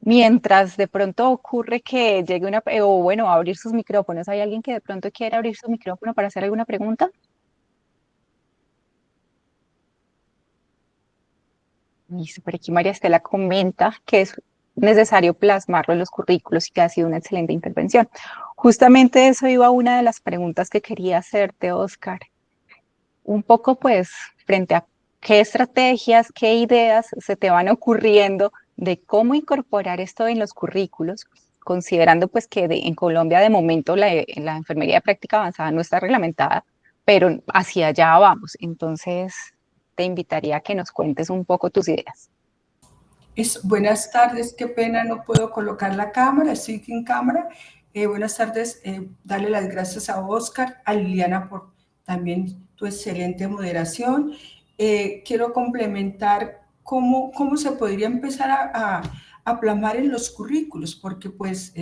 Mientras de pronto ocurre que llegue o bueno, abrir sus micrófonos. ¿Hay alguien que de pronto quiera abrir su micrófono para hacer alguna pregunta? Listo, por aquí María Estela comenta que es necesario plasmarlo en los currículos y que ha sido una excelente intervención. Justamente eso iba a una de las preguntas que quería hacerte, Oscar. Un poco pues frente a qué estrategias, qué ideas se te van ocurriendo de cómo incorporar esto en los currículos, considerando pues que en Colombia de momento la enfermería de práctica avanzada no está reglamentada, pero hacia allá vamos. Entonces te invitaría a que nos cuentes un poco tus ideas. Buenas tardes, qué pena, no puedo colocar la cámara, estoy sin cámara. Buenas tardes. Darle las gracias a Oscar, a Liliana por también tu excelente moderación. Quiero complementar cómo se podría empezar a plasmar en los currículos, porque pues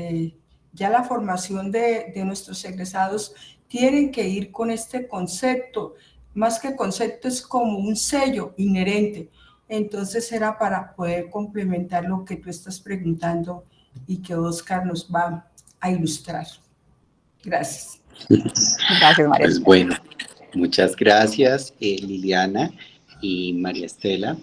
ya la formación de nuestros egresados tienen que ir con este concepto. Más que concepto, es como un sello inherente. Entonces era para poder complementar lo que tú estás preguntando y que Oscar nos va a ilustrar. Gracias. Gracias, María. Pues bueno, muchas gracias, Liliana y María Estela.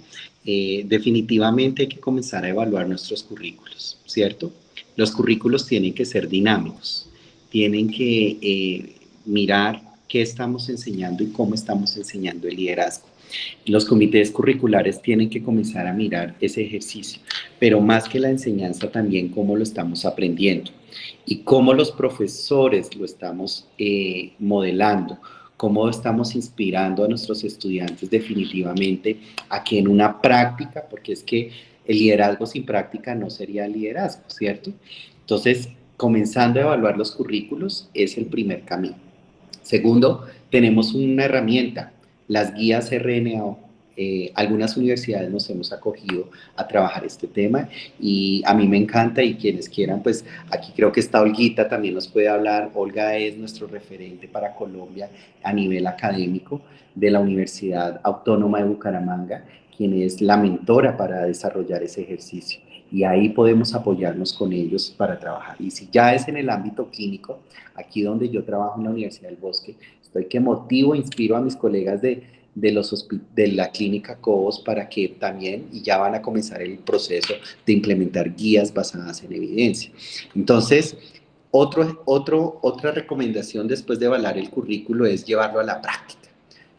Definitivamente hay que comenzar a evaluar nuestros currículos, ¿cierto? Los currículos tienen que ser dinámicos, tienen que mirar qué estamos enseñando y cómo estamos enseñando el liderazgo. Los comités curriculares tienen que comenzar a mirar ese ejercicio, pero más que la enseñanza también cómo lo estamos aprendiendo y cómo los profesores lo estamos modelando, cómo estamos inspirando a nuestros estudiantes definitivamente a que en una práctica, porque es que el liderazgo sin práctica no sería liderazgo, ¿cierto? Entonces, comenzando a evaluar los currículos es el primer camino. Segundo, tenemos una herramienta, las guías RNAO. Algunas universidades nos hemos acogido a trabajar este tema y a mí me encanta, y quienes quieran, pues aquí creo que está Olguita, también nos puede hablar. Olga es nuestro referente para Colombia a nivel académico de la Universidad Autónoma de Bucaramanga, quien es la mentora para desarrollar ese ejercicio. Y ahí podemos apoyarnos con ellos para trabajar. Y si ya es en el ámbito clínico, aquí donde yo trabajo en la Universidad del Bosque, estoy que motivo e inspiro a mis colegas de la clínica COBOS para que también, y ya van a comenzar el proceso de implementar guías basadas en evidencia. Entonces, otra recomendación después de evaluar el currículo es llevarlo a la práctica.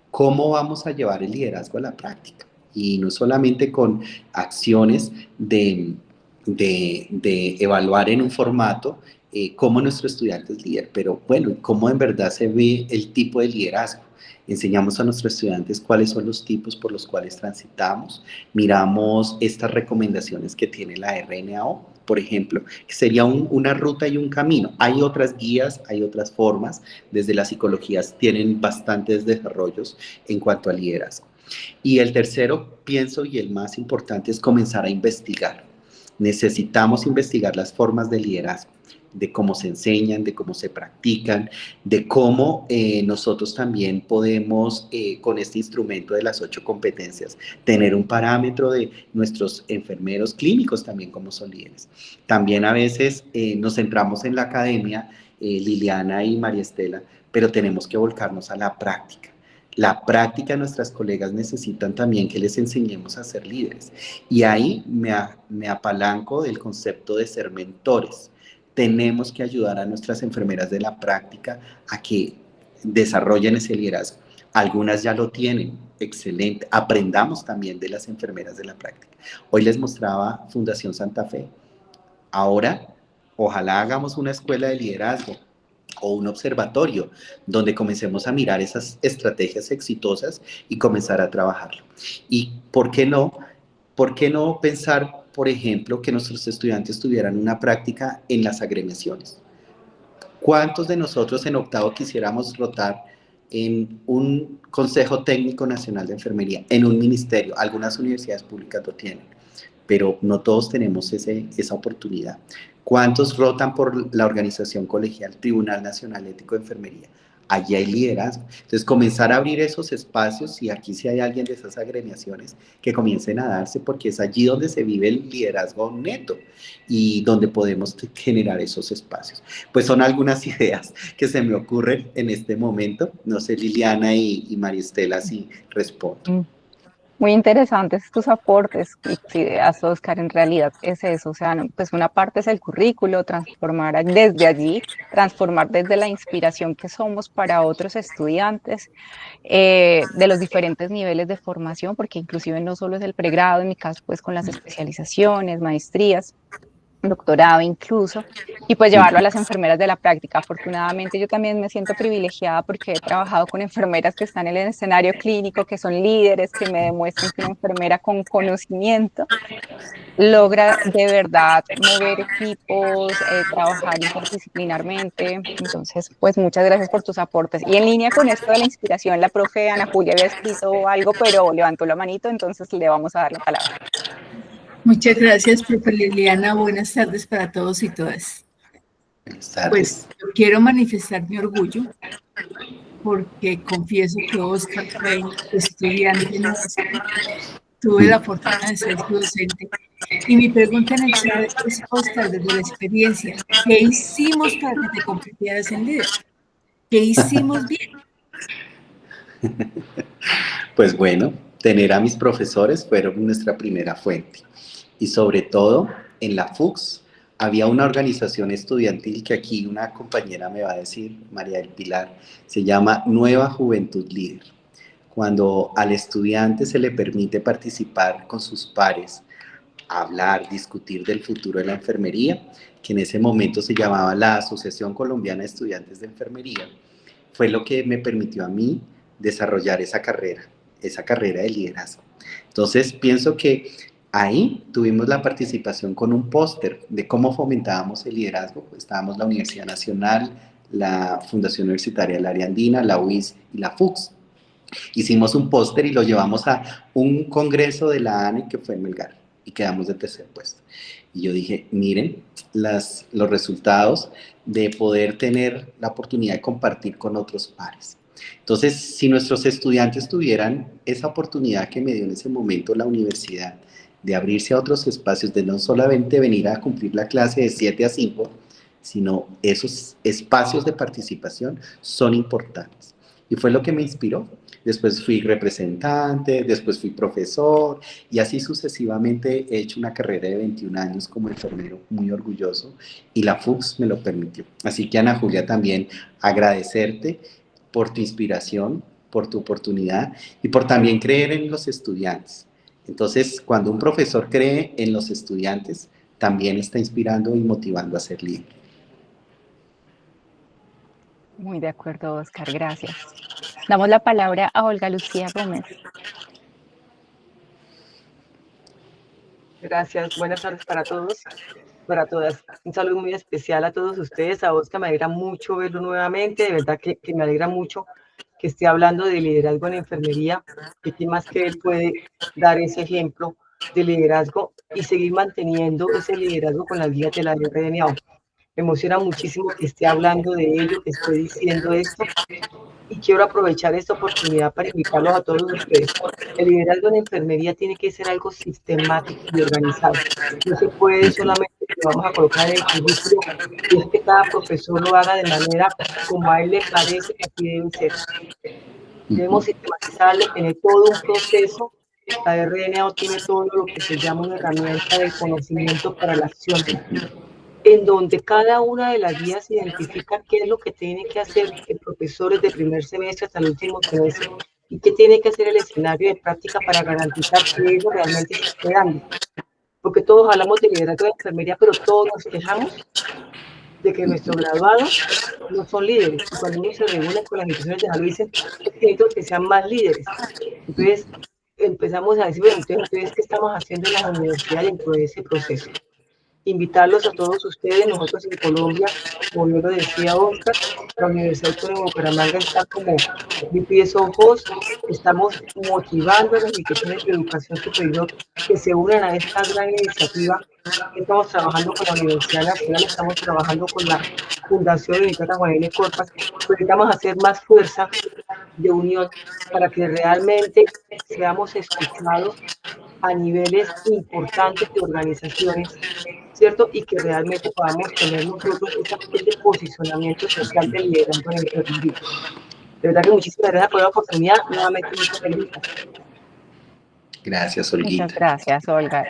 ¿Cómo vamos a llevar el liderazgo a la práctica? Y no solamente con acciones de evaluar en un formato cómo nuestro estudiante es líder, pero bueno, cómo en verdad se ve el tipo de liderazgo. Enseñamos a nuestros estudiantes cuáles son los tipos por los cuales transitamos, miramos estas recomendaciones que tiene la RNAO, por ejemplo, que sería una ruta y un camino. Hay otras guías, hay otras formas, desde las psicologías tienen bastantes desarrollos en cuanto al liderazgo. Y el tercero, pienso, y el más importante, es comenzar a investigar. Necesitamos investigar las formas de liderazgo, de cómo se enseñan, de cómo se practican, de cómo nosotros también podemos, con este instrumento de las 8 competencias, tener un parámetro de nuestros enfermeros clínicos también como son líderes. También a veces nos centramos en la academia, Liliana y María Estela, pero tenemos que volcarnos a la práctica. La práctica, nuestras colegas necesitan también que les enseñemos a ser líderes. Y ahí me apalanco del concepto de ser mentores. Tenemos que ayudar a nuestras enfermeras de la práctica a que desarrollen ese liderazgo. Algunas ya lo tienen, excelente. Aprendamos también de las enfermeras de la práctica. Hoy les mostraba Fundación Santa Fe. Ahora, ojalá hagamos una escuela de liderazgo o un observatorio donde comencemos a mirar esas estrategias exitosas y comenzar a trabajarlo. ¿Y por qué no pensar, por ejemplo, que nuestros estudiantes tuvieran una práctica en las agremiaciones? ¿Cuántos de nosotros en octavo quisiéramos rotar en un Consejo Técnico Nacional de Enfermería, en un ministerio? Algunas universidades públicas lo tienen, pero no todos tenemos esa oportunidad. ¿Cuántos rotan por la organización colegial Tribunal Nacional Ético de Enfermería? Allí hay liderazgo. Entonces, comenzar a abrir esos espacios, y aquí si hay alguien de esas agremiaciones, que comiencen a darse, porque es allí donde se vive el liderazgo neto y donde podemos generar esos espacios. Pues son algunas ideas que se me ocurren en este momento. No sé, Liliana y María Estela, si respondo. Muy interesantes tus aportes y tus ideas, Oscar. En realidad es eso, o sea, pues una parte es el currículo, transformar desde allí, transformar desde la inspiración que somos para otros estudiantes de los diferentes niveles de formación, porque inclusive no solo es el pregrado, en mi caso pues con las especializaciones, maestrías, doctorado incluso, y pues llevarlo a las enfermeras de la práctica. Afortunadamente yo también me siento privilegiada porque he trabajado con enfermeras que están en el escenario clínico, que son líderes, que me demuestran que una enfermera con conocimiento logra de verdad mover equipos, trabajar interdisciplinarmente. Entonces, pues muchas gracias por tus aportes. Y en línea con esto de la inspiración, la profe Ana Julia había escrito algo, pero levantó la manito, entonces le vamos a dar la palabra. Muchas gracias, profe Liliana. Buenas tardes para todos y todas. Buenas tardes. Pues yo quiero manifestar mi orgullo porque confieso que Oscar fue estudiante nuestro. Tuve la fortuna de ser su docente. Y mi pregunta en el chat es, Oscar, desde la experiencia, ¿qué hicimos para que te convirtieras en líder? ¿Qué hicimos bien? Pues bueno, tener a mis profesores fueron nuestra primera fuente. Y sobre todo, en la FUCS había una organización estudiantil que aquí una compañera me va a decir, María del Pilar, se llama Nueva Juventud Líder. Cuando al estudiante se le permite participar con sus pares, hablar, discutir del futuro de la enfermería, que en ese momento se llamaba la Asociación Colombiana de Estudiantes de Enfermería, fue lo que me permitió a mí desarrollar esa carrera de liderazgo. Entonces, pienso que ahí tuvimos la participación con un póster de cómo fomentábamos el liderazgo. Estábamos la Universidad Nacional, la Fundación Universitaria del Área Andina, la UIS y la FUCS. Hicimos un póster y lo llevamos a un congreso de la ANE que fue en Melgar y quedamos de tercer puesto. Y yo dije, miren los resultados de poder tener la oportunidad de compartir con otros pares. Entonces, si nuestros estudiantes tuvieran esa oportunidad que me dio en ese momento la universidad de abrirse a otros espacios, de no solamente venir a cumplir la clase de 7 a 5, sino esos espacios de participación son importantes. Y fue lo que me inspiró. Después fui representante, después fui profesor y así sucesivamente he hecho una carrera de 21 años como enfermero, muy orgulloso, y la FUCS me lo permitió. Así que Ana Julia, también agradecerte por tu inspiración, por tu oportunidad y por también creer en los estudiantes. Entonces, cuando un profesor cree en los estudiantes, también está inspirando y motivando a ser líder. Muy de acuerdo, Oscar, gracias. Damos la palabra a Olga Lucía Gómez. Gracias, buenas tardes para todos, para todas. Un saludo muy especial a todos ustedes. A Oscar me alegra mucho verlo nuevamente, de verdad que me alegra mucho que esté hablando de liderazgo en enfermería, que quién más que él puede dar ese ejemplo de liderazgo y seguir manteniendo ese liderazgo con las guías de la RNAO. Me emociona muchísimo que esté hablando de ello, que esté diciendo esto, y quiero aprovechar esta oportunidad para invitarlos a todos ustedes. El liderazgo en enfermería tiene que ser algo sistemático y organizado. No se puede solamente que lo vamos a colocar en el currículo y es que cada profesor lo haga de manera como a él le parece que así debe ser. Debemos sistematizarlo, tener todo un proceso. La RNAO tiene todo lo que se llama una herramienta del conocimiento para la acción, en donde cada una de las guías identifica qué es lo que tiene que hacer el profesor desde el primer semestre hasta el último semestre y qué tiene que hacer el escenario de práctica para garantizar que eso realmente se esté dando. Porque todos hablamos de liderazgo de enfermería, pero todos nos quejamos de que nuestros graduados no son líderes. Y cuando uno se reúne con las instituciones de salud, dicen que sean más líderes. Entonces, empezamos a decir, bueno, entonces, ¿qué estamos haciendo en las universidades dentro de ese proceso? Invitarlos a todos ustedes. Nosotros en Colombia, como yo lo decía Oscar, la Universidad Autónoma de Bucaramanga está como BPS Host. Estamos motivando a las instituciones de educación superior que se unan a esta gran iniciativa. Estamos trabajando con la Universidad Nacional, estamos trabajando con la Fundación Universitaria Juan N. Corpas, pero necesitamos hacer más fuerza de unión para que realmente seamos escuchados a niveles importantes de organizaciones, ¿cierto? Y que realmente podamos tener nosotros ese posicionamiento social del liderazgo en el enfermería. De verdad que muchísimas gracias por la oportunidad. Nuevamente, muchas felicidades. Gracias, Olguita. Muchas gracias, Olga.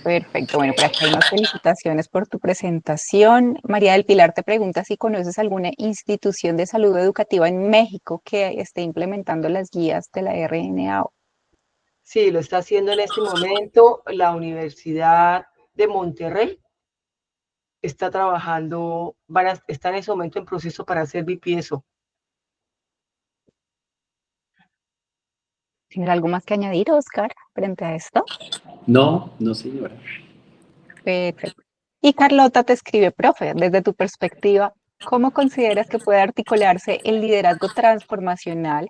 Perfecto, bueno, por aquí hay unas felicitaciones por tu presentación. María del Pilar te pregunta si conoces alguna institución de salud educativa en México que esté implementando las guías de la RNAO. Sí, lo está haciendo en este momento la Universidad de Monterrey. está trabajando, está en ese momento en proceso para hacer BPSO. ¿Tienes algo más que añadir, Oscar, frente a esto? No, no, señora. Perfecto. Y Carlota te escribe, profe, desde tu perspectiva, ¿cómo consideras que puede articularse el liderazgo transformacional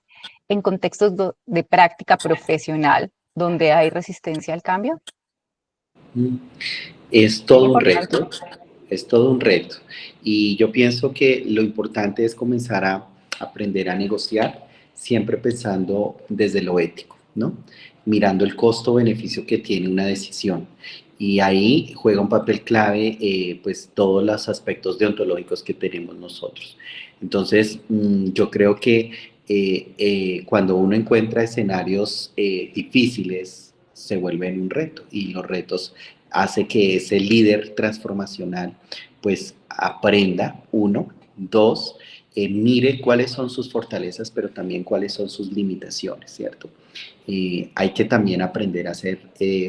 en contextos de práctica profesional donde hay resistencia al cambio? Es todo un Importante. reto, es todo un reto. Y yo pienso que lo importante es comenzar a aprender a negociar, siempre pensando desde lo ético, ¿no? Mirando el costo-beneficio que tiene una decisión. Y ahí juega un papel clave, pues, todos los aspectos deontológicos que tenemos nosotros. Entonces, yo creo que cuando uno encuentra escenarios difíciles, se vuelven un reto. Y los retos hace que ese líder transformacional pues aprenda, uno, dos, mire cuáles son sus fortalezas, pero también cuáles son sus limitaciones, ¿cierto? Hay que también aprender a ser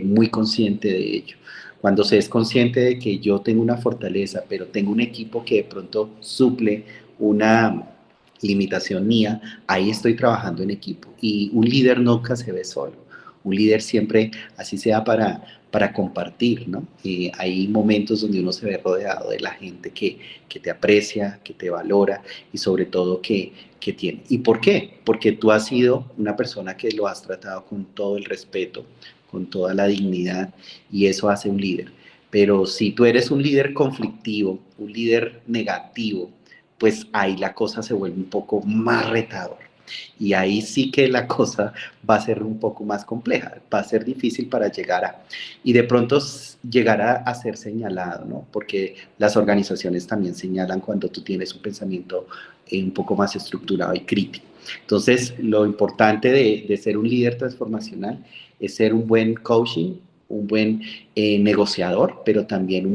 muy consciente de ello. Cuando se es consciente de que yo tengo una fortaleza, pero tengo un equipo que de pronto suple una limitación mía, ahí estoy trabajando en equipo. Y un líder nunca se ve solo. Un líder siempre, así sea para compartir, ¿no? Hay momentos donde uno se ve rodeado de la gente que te aprecia, que te valora y sobre todo que tiene. ¿Y por qué? Porque tú has sido una persona que lo has tratado con todo el respeto, con toda la dignidad y eso hace un líder. Pero si tú eres un líder conflictivo, un líder negativo, pues ahí la cosa se vuelve un poco más retador. Y ahí sí que la cosa va a ser un poco más compleja, va a ser difícil para llegar a, y de pronto llegar a ser señalado, ¿no? Porque las organizaciones también señalan cuando tú tienes un pensamiento un poco más estructurado y crítico. Entonces, lo importante de ser un líder transformacional es ser un buen coaching, un buen negociador, pero también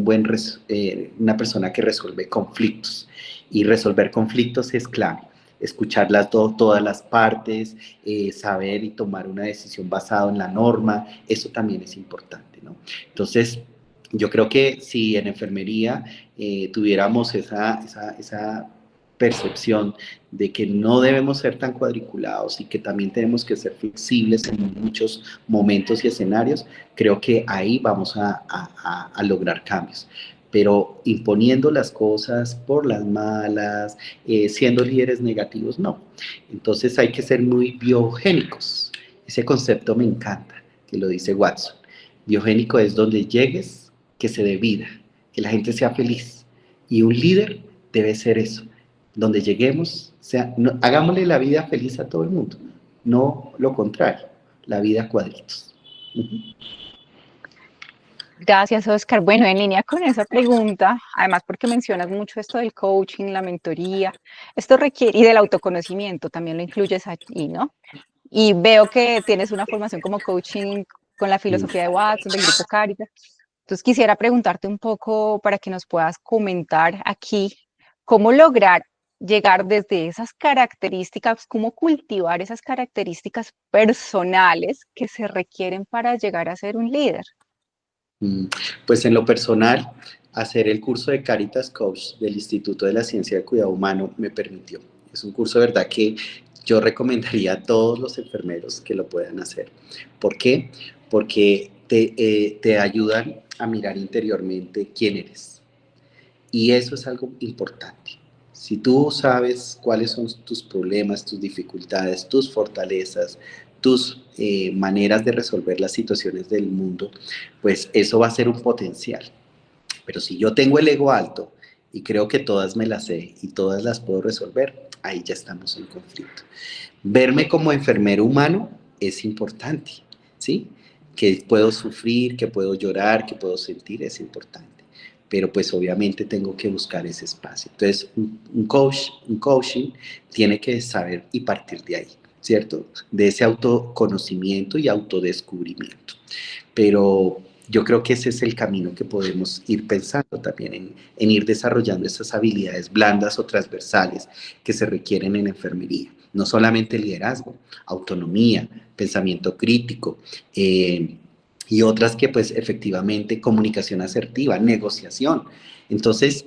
una persona que resuelve conflictos. Y resolver conflictos es clave. Escucharlas todas las partes, saber y tomar una decisión basada en la norma, eso también es importante, ¿no? Entonces, yo creo que si en enfermería tuviéramos esa percepción de que no debemos ser tan cuadriculados y que también tenemos que ser flexibles en muchos momentos y escenarios, creo que ahí vamos a lograr cambios. Pero imponiendo las cosas por las malas, siendo líderes negativos, no. Entonces hay que ser muy biogénicos. Ese concepto me encanta, que lo dice Watson. Biogénico es donde llegues, que se dé vida, que la gente sea feliz. Y un líder debe ser eso. Donde lleguemos, hagámosle la vida feliz a todo el mundo. No lo contrario, la vida a cuadritos. Gracias, Oscar. Bueno, en línea con esa pregunta, además porque mencionas mucho esto del coaching, la mentoría, esto requiere, y del autoconocimiento, también lo incluyes aquí, ¿no? Y veo que tienes una formación como coaching con la filosofía de Watson, del grupo Caritas. Entonces quisiera preguntarte un poco para que nos puedas comentar aquí cómo lograr llegar desde esas características, cómo cultivar esas características personales que se requieren para llegar a ser un líder. Pues en lo personal, hacer el curso de Caritas Coach del Instituto de la Ciencia del Cuidado Humano me permitió. Es un curso de verdad que yo recomendaría a todos los enfermeros que lo puedan hacer. ¿Por qué? Porque te ayudan a mirar interiormente quién eres. Y eso es algo importante. Si tú sabes cuáles son tus problemas, tus dificultades, tus fortalezas, tus maneras de resolver las situaciones del mundo, pues eso va a ser un potencial. Pero si yo tengo el ego alto y creo que todas me las sé y todas las puedo resolver, ahí ya estamos en conflicto. Verme como enfermero humano es importante, ¿sí? Que puedo sufrir, que puedo llorar, que puedo sentir, es importante. Pero pues obviamente tengo que buscar ese espacio. Entonces, un coaching tiene que saber y partir de ahí, ¿cierto? De ese autoconocimiento y autodescubrimiento. Pero yo creo que ese es el camino que podemos ir pensando también en ir desarrollando esas habilidades blandas o transversales que se requieren en enfermería. No solamente liderazgo, autonomía, pensamiento crítico, y otras que pues efectivamente comunicación asertiva, negociación. Entonces,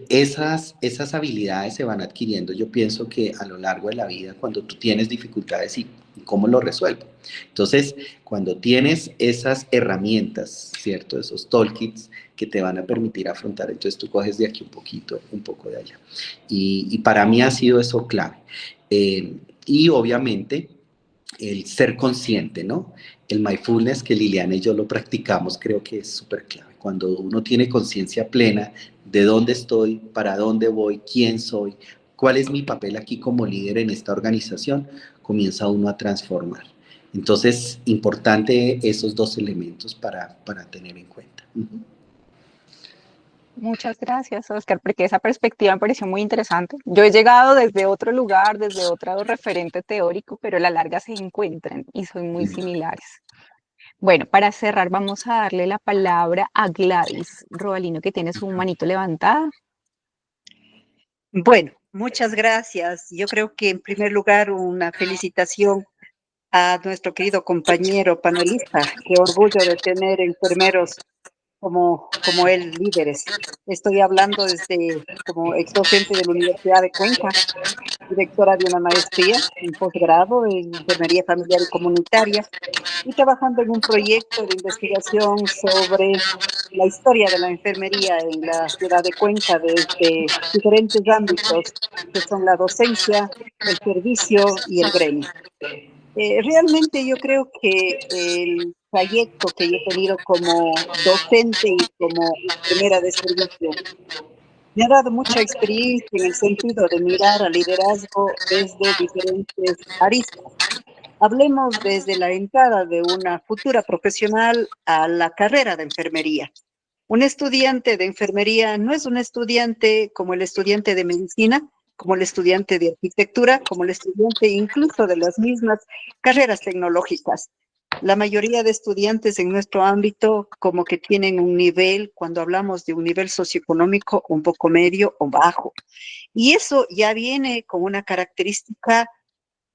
esas habilidades se van adquiriendo, yo pienso que a lo largo de la vida, cuando tú tienes dificultades y cómo lo resuelvo. Entonces, cuando tienes esas herramientas, ¿cierto? Esos toolkits que te van a permitir afrontar, entonces tú coges de aquí un poquito, un poco de allá. Y para mí ha sido eso clave. Y obviamente el ser consciente, ¿no? El mindfulness que Liliana y yo lo practicamos creo que es súper clave. Cuando uno tiene conciencia plena de dónde estoy, para dónde voy, quién soy, cuál es mi papel aquí como líder en esta organización, comienza uno a transformar. Entonces, importante esos dos elementos para tener en cuenta. Muchas gracias, Oscar, porque esa perspectiva me pareció muy interesante. Yo he llegado desde otro lugar, desde otro referente teórico, pero a la larga se encuentran y son muy similares. Bueno, para cerrar, vamos a darle la palabra a Gladys Robalino, que tiene su manito levantada. Bueno, muchas gracias. Yo creo que en primer lugar una felicitación a nuestro querido compañero panelista. Qué orgullo de tener enfermeros como él, líderes. Estoy hablando desde como ex docente de la Universidad de Cuenca, directora de una maestría, un posgrado en enfermería familiar y comunitaria, y trabajando en un proyecto de investigación sobre la historia de la enfermería en la ciudad de Cuenca desde diferentes ámbitos, que son la docencia, el servicio y el gremio. Realmente yo creo que el trayecto que yo he tenido como docente y como enfermera de servicio me ha dado mucha experiencia en el sentido de mirar al liderazgo desde diferentes aristas. Hablemos desde la entrada de una futura profesional a la carrera de enfermería. Un estudiante de enfermería no es un estudiante como el estudiante de medicina, como el estudiante de arquitectura, como el estudiante incluso de las mismas carreras tecnológicas. La mayoría de estudiantes en nuestro ámbito como que tienen un nivel, cuando hablamos de un nivel socioeconómico, un poco medio o bajo. Y eso ya viene con una característica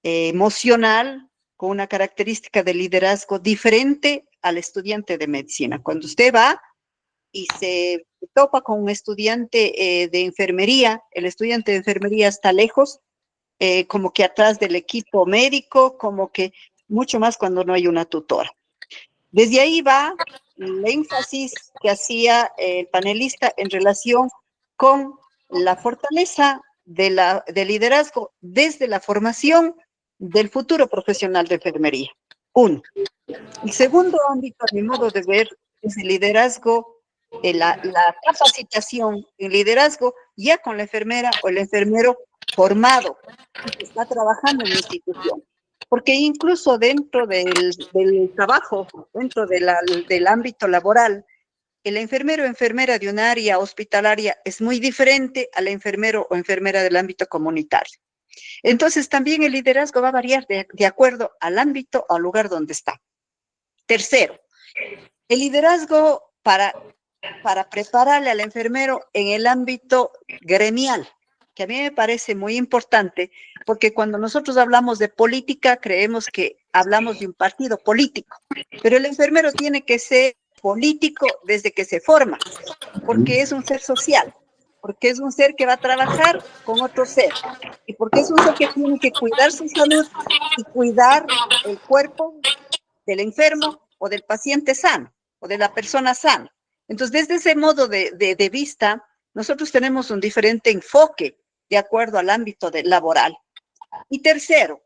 emocional, con una característica de liderazgo diferente al estudiante de medicina. Cuando usted va y se topa con un estudiante de enfermería, el estudiante de enfermería está lejos, como que atrás del equipo médico, como que mucho más cuando no hay una tutora. Desde ahí va el énfasis que hacía el panelista en relación con la fortaleza del liderazgo desde la formación del futuro profesional de enfermería. Uno. El segundo ámbito, a mi modo de ver, es el liderazgo, la capacitación en liderazgo ya con la enfermera o el enfermero formado que está trabajando en la institución. Porque incluso dentro del trabajo, dentro del ámbito laboral, el enfermero o enfermera de un área hospitalaria es muy diferente al enfermero o enfermera del ámbito comunitario. Entonces, también el liderazgo va a variar de acuerdo al ámbito o al lugar donde está. Tercero, el liderazgo para prepararle al enfermero en el ámbito gremial, que a mí me parece muy importante, porque cuando nosotros hablamos de política, creemos que hablamos de un partido político, pero el enfermero tiene que ser político desde que se forma, porque es un ser social, porque es un ser que va a trabajar con otro ser, y porque es un ser que tiene que cuidar su salud y cuidar el cuerpo del enfermo o del paciente sano, o de la persona sana. Entonces, desde ese modo de vista, nosotros tenemos un diferente enfoque de acuerdo al ámbito laboral. Y tercero,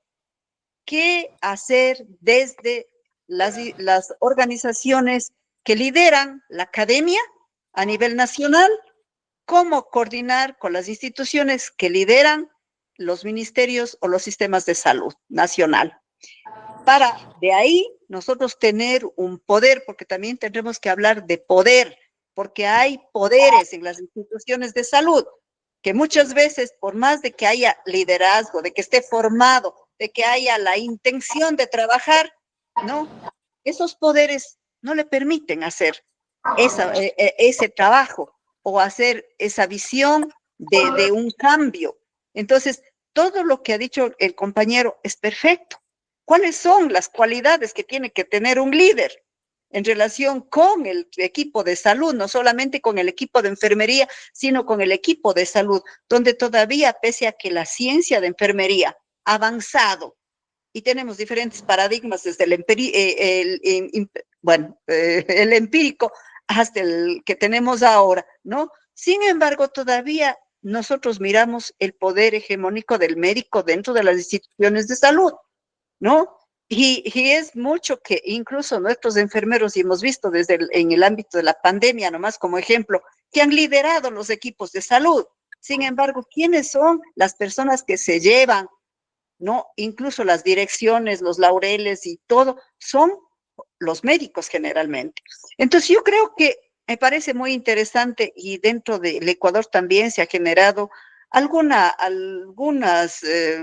¿qué hacer desde las organizaciones que lideran la academia a nivel nacional? ¿Cómo coordinar con las instituciones que lideran los ministerios o los sistemas de salud nacional? Para de ahí nosotros tener un poder, porque también tendremos que hablar de poder, porque hay poderes en las instituciones de salud, que muchas veces, por más de que haya liderazgo, de que esté formado, de que haya la intención de trabajar, ¿no? Esos poderes no le permiten hacer ese trabajo o hacer esa visión de un cambio. Entonces, todo lo que ha dicho el compañero es perfecto. ¿Cuáles son las cualidades que tiene que tener un líder? en relación con el equipo de salud, no solamente con el equipo de enfermería, sino con el equipo de salud, donde todavía, pese a que la ciencia de enfermería ha avanzado y tenemos diferentes paradigmas desde el empírico hasta el que tenemos ahora, ¿no? Sin embargo, todavía nosotros miramos el poder hegemónico del médico dentro de las instituciones de salud, ¿no? Y es mucho que incluso nuestros enfermeros, y hemos visto en el ámbito de la pandemia, nomás como ejemplo, que han liderado los equipos de salud. Sin embargo, ¿quiénes son las personas que se llevan, no? Incluso las direcciones, los laureles y todo, son los médicos generalmente. Entonces yo creo que me parece muy interesante, y dentro del Ecuador también se ha generado algunos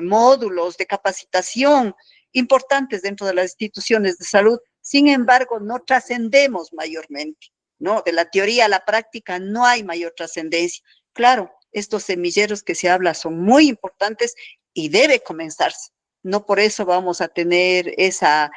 módulos de capacitación importantes dentro de las instituciones de salud. Sin embargo, no trascendemos mayormente, ¿no? De la teoría a la práctica no hay mayor trascendencia. Claro, estos semilleros que se habla son muy importantes y debe comenzarse. No por eso vamos a tener ese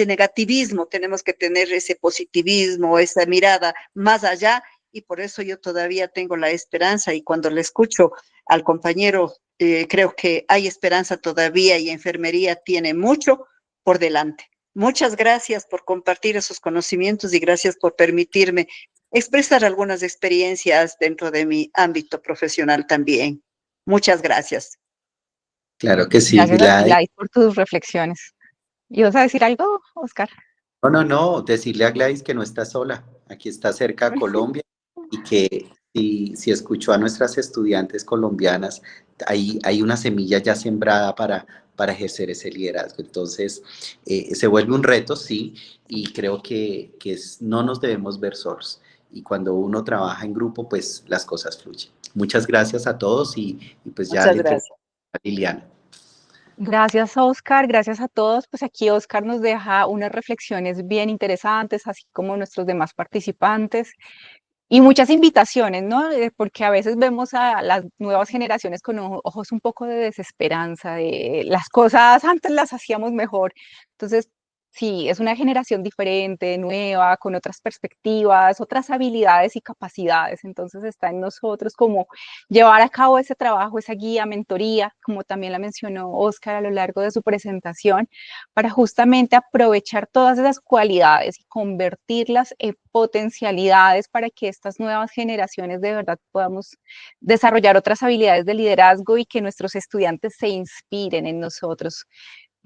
negativismo, tenemos que tener ese positivismo, esa mirada más allá, y por eso yo todavía tengo la esperanza, y cuando le escucho al compañero, creo que hay esperanza todavía, y enfermería tiene mucho por delante. Muchas gracias por compartir esos conocimientos y gracias por permitirme expresar algunas experiencias dentro de mi ámbito profesional también. Muchas gracias. Claro que sí, Gracias a ti, Gladys. Gladys, por tus reflexiones. ¿Ibas a decir algo, Oscar? No, decirle a Gladys que no está sola, aquí está cerca a Colombia, y que si escuchó a nuestras estudiantes colombianas, hay una semilla ya sembrada para ejercer ese liderazgo. Entonces, se vuelve un reto, sí, y creo que no nos debemos ver solos. Y cuando uno trabaja en grupo, pues las cosas fluyen. Muchas gracias a todos, y pues ya Muchas le entrego gracias. a Liliana. Gracias, Oscar. Gracias a todos. Pues aquí Oscar nos deja unas reflexiones bien interesantes, así como nuestros demás participantes. Y muchas invitaciones, ¿no? Porque a veces vemos a las nuevas generaciones con ojos un poco de desesperanza, de las cosas antes las hacíamos mejor. Entonces, sí, es una generación diferente, nueva, con otras perspectivas, otras habilidades y capacidades. Entonces está en nosotros como llevar a cabo ese trabajo, esa guía, mentoría, como también la mencionó Oscar a lo largo de su presentación, para justamente aprovechar todas esas cualidades y convertirlas en potencialidades para que estas nuevas generaciones de verdad podamos desarrollar otras habilidades de liderazgo y que nuestros estudiantes se inspiren en nosotros.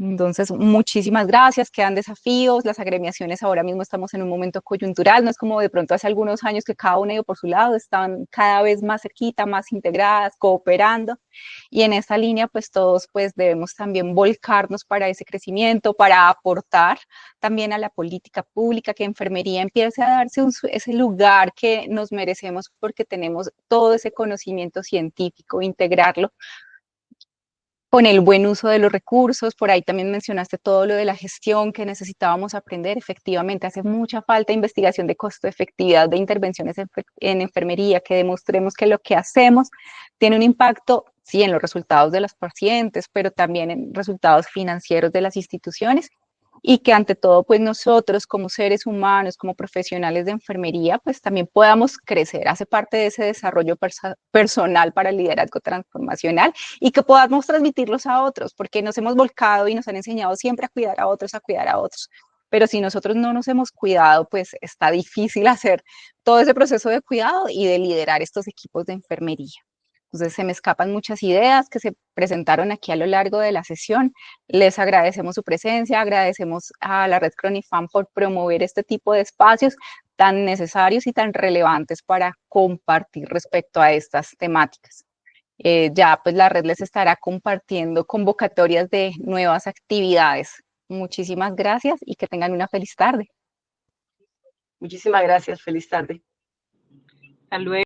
Entonces, muchísimas gracias, quedan desafíos, las agremiaciones ahora mismo estamos en un momento coyuntural, no es como de pronto hace algunos años que cada uno iba por su lado, están cada vez más cerquita, más integradas, cooperando, y en esta línea pues todos pues debemos también volcarnos para ese crecimiento, para aportar también a la política pública, que enfermería empiece a darse ese lugar que nos merecemos porque tenemos todo ese conocimiento científico, integrarlo con el buen uso de los recursos. Por ahí también mencionaste todo lo de la gestión que necesitábamos aprender. Efectivamente, hace mucha falta investigación de costo-efectividad de intervenciones en enfermería, que demostremos que lo que hacemos tiene un impacto, sí, en los resultados de los pacientes, pero también en resultados financieros de las instituciones, y que ante todo, pues nosotros como seres humanos, como profesionales de enfermería, pues también podamos crecer, hace parte de ese desarrollo personal para el liderazgo transformacional, y que podamos transmitirlos a otros, porque nos hemos volcado y nos han enseñado siempre a cuidar a otros, pero si nosotros no nos hemos cuidado, pues está difícil hacer todo ese proceso de cuidado y de liderar estos equipos de enfermería. Entonces se me escapan muchas ideas que se presentaron aquí a lo largo de la sesión. Les agradecemos su presencia, agradecemos a la Red Cronifam por promover este tipo de espacios tan necesarios y tan relevantes para compartir respecto a estas temáticas. Ya pues la red les estará compartiendo convocatorias de nuevas actividades. Muchísimas gracias y que tengan una feliz tarde. Muchísimas gracias. Feliz tarde. Hasta luego.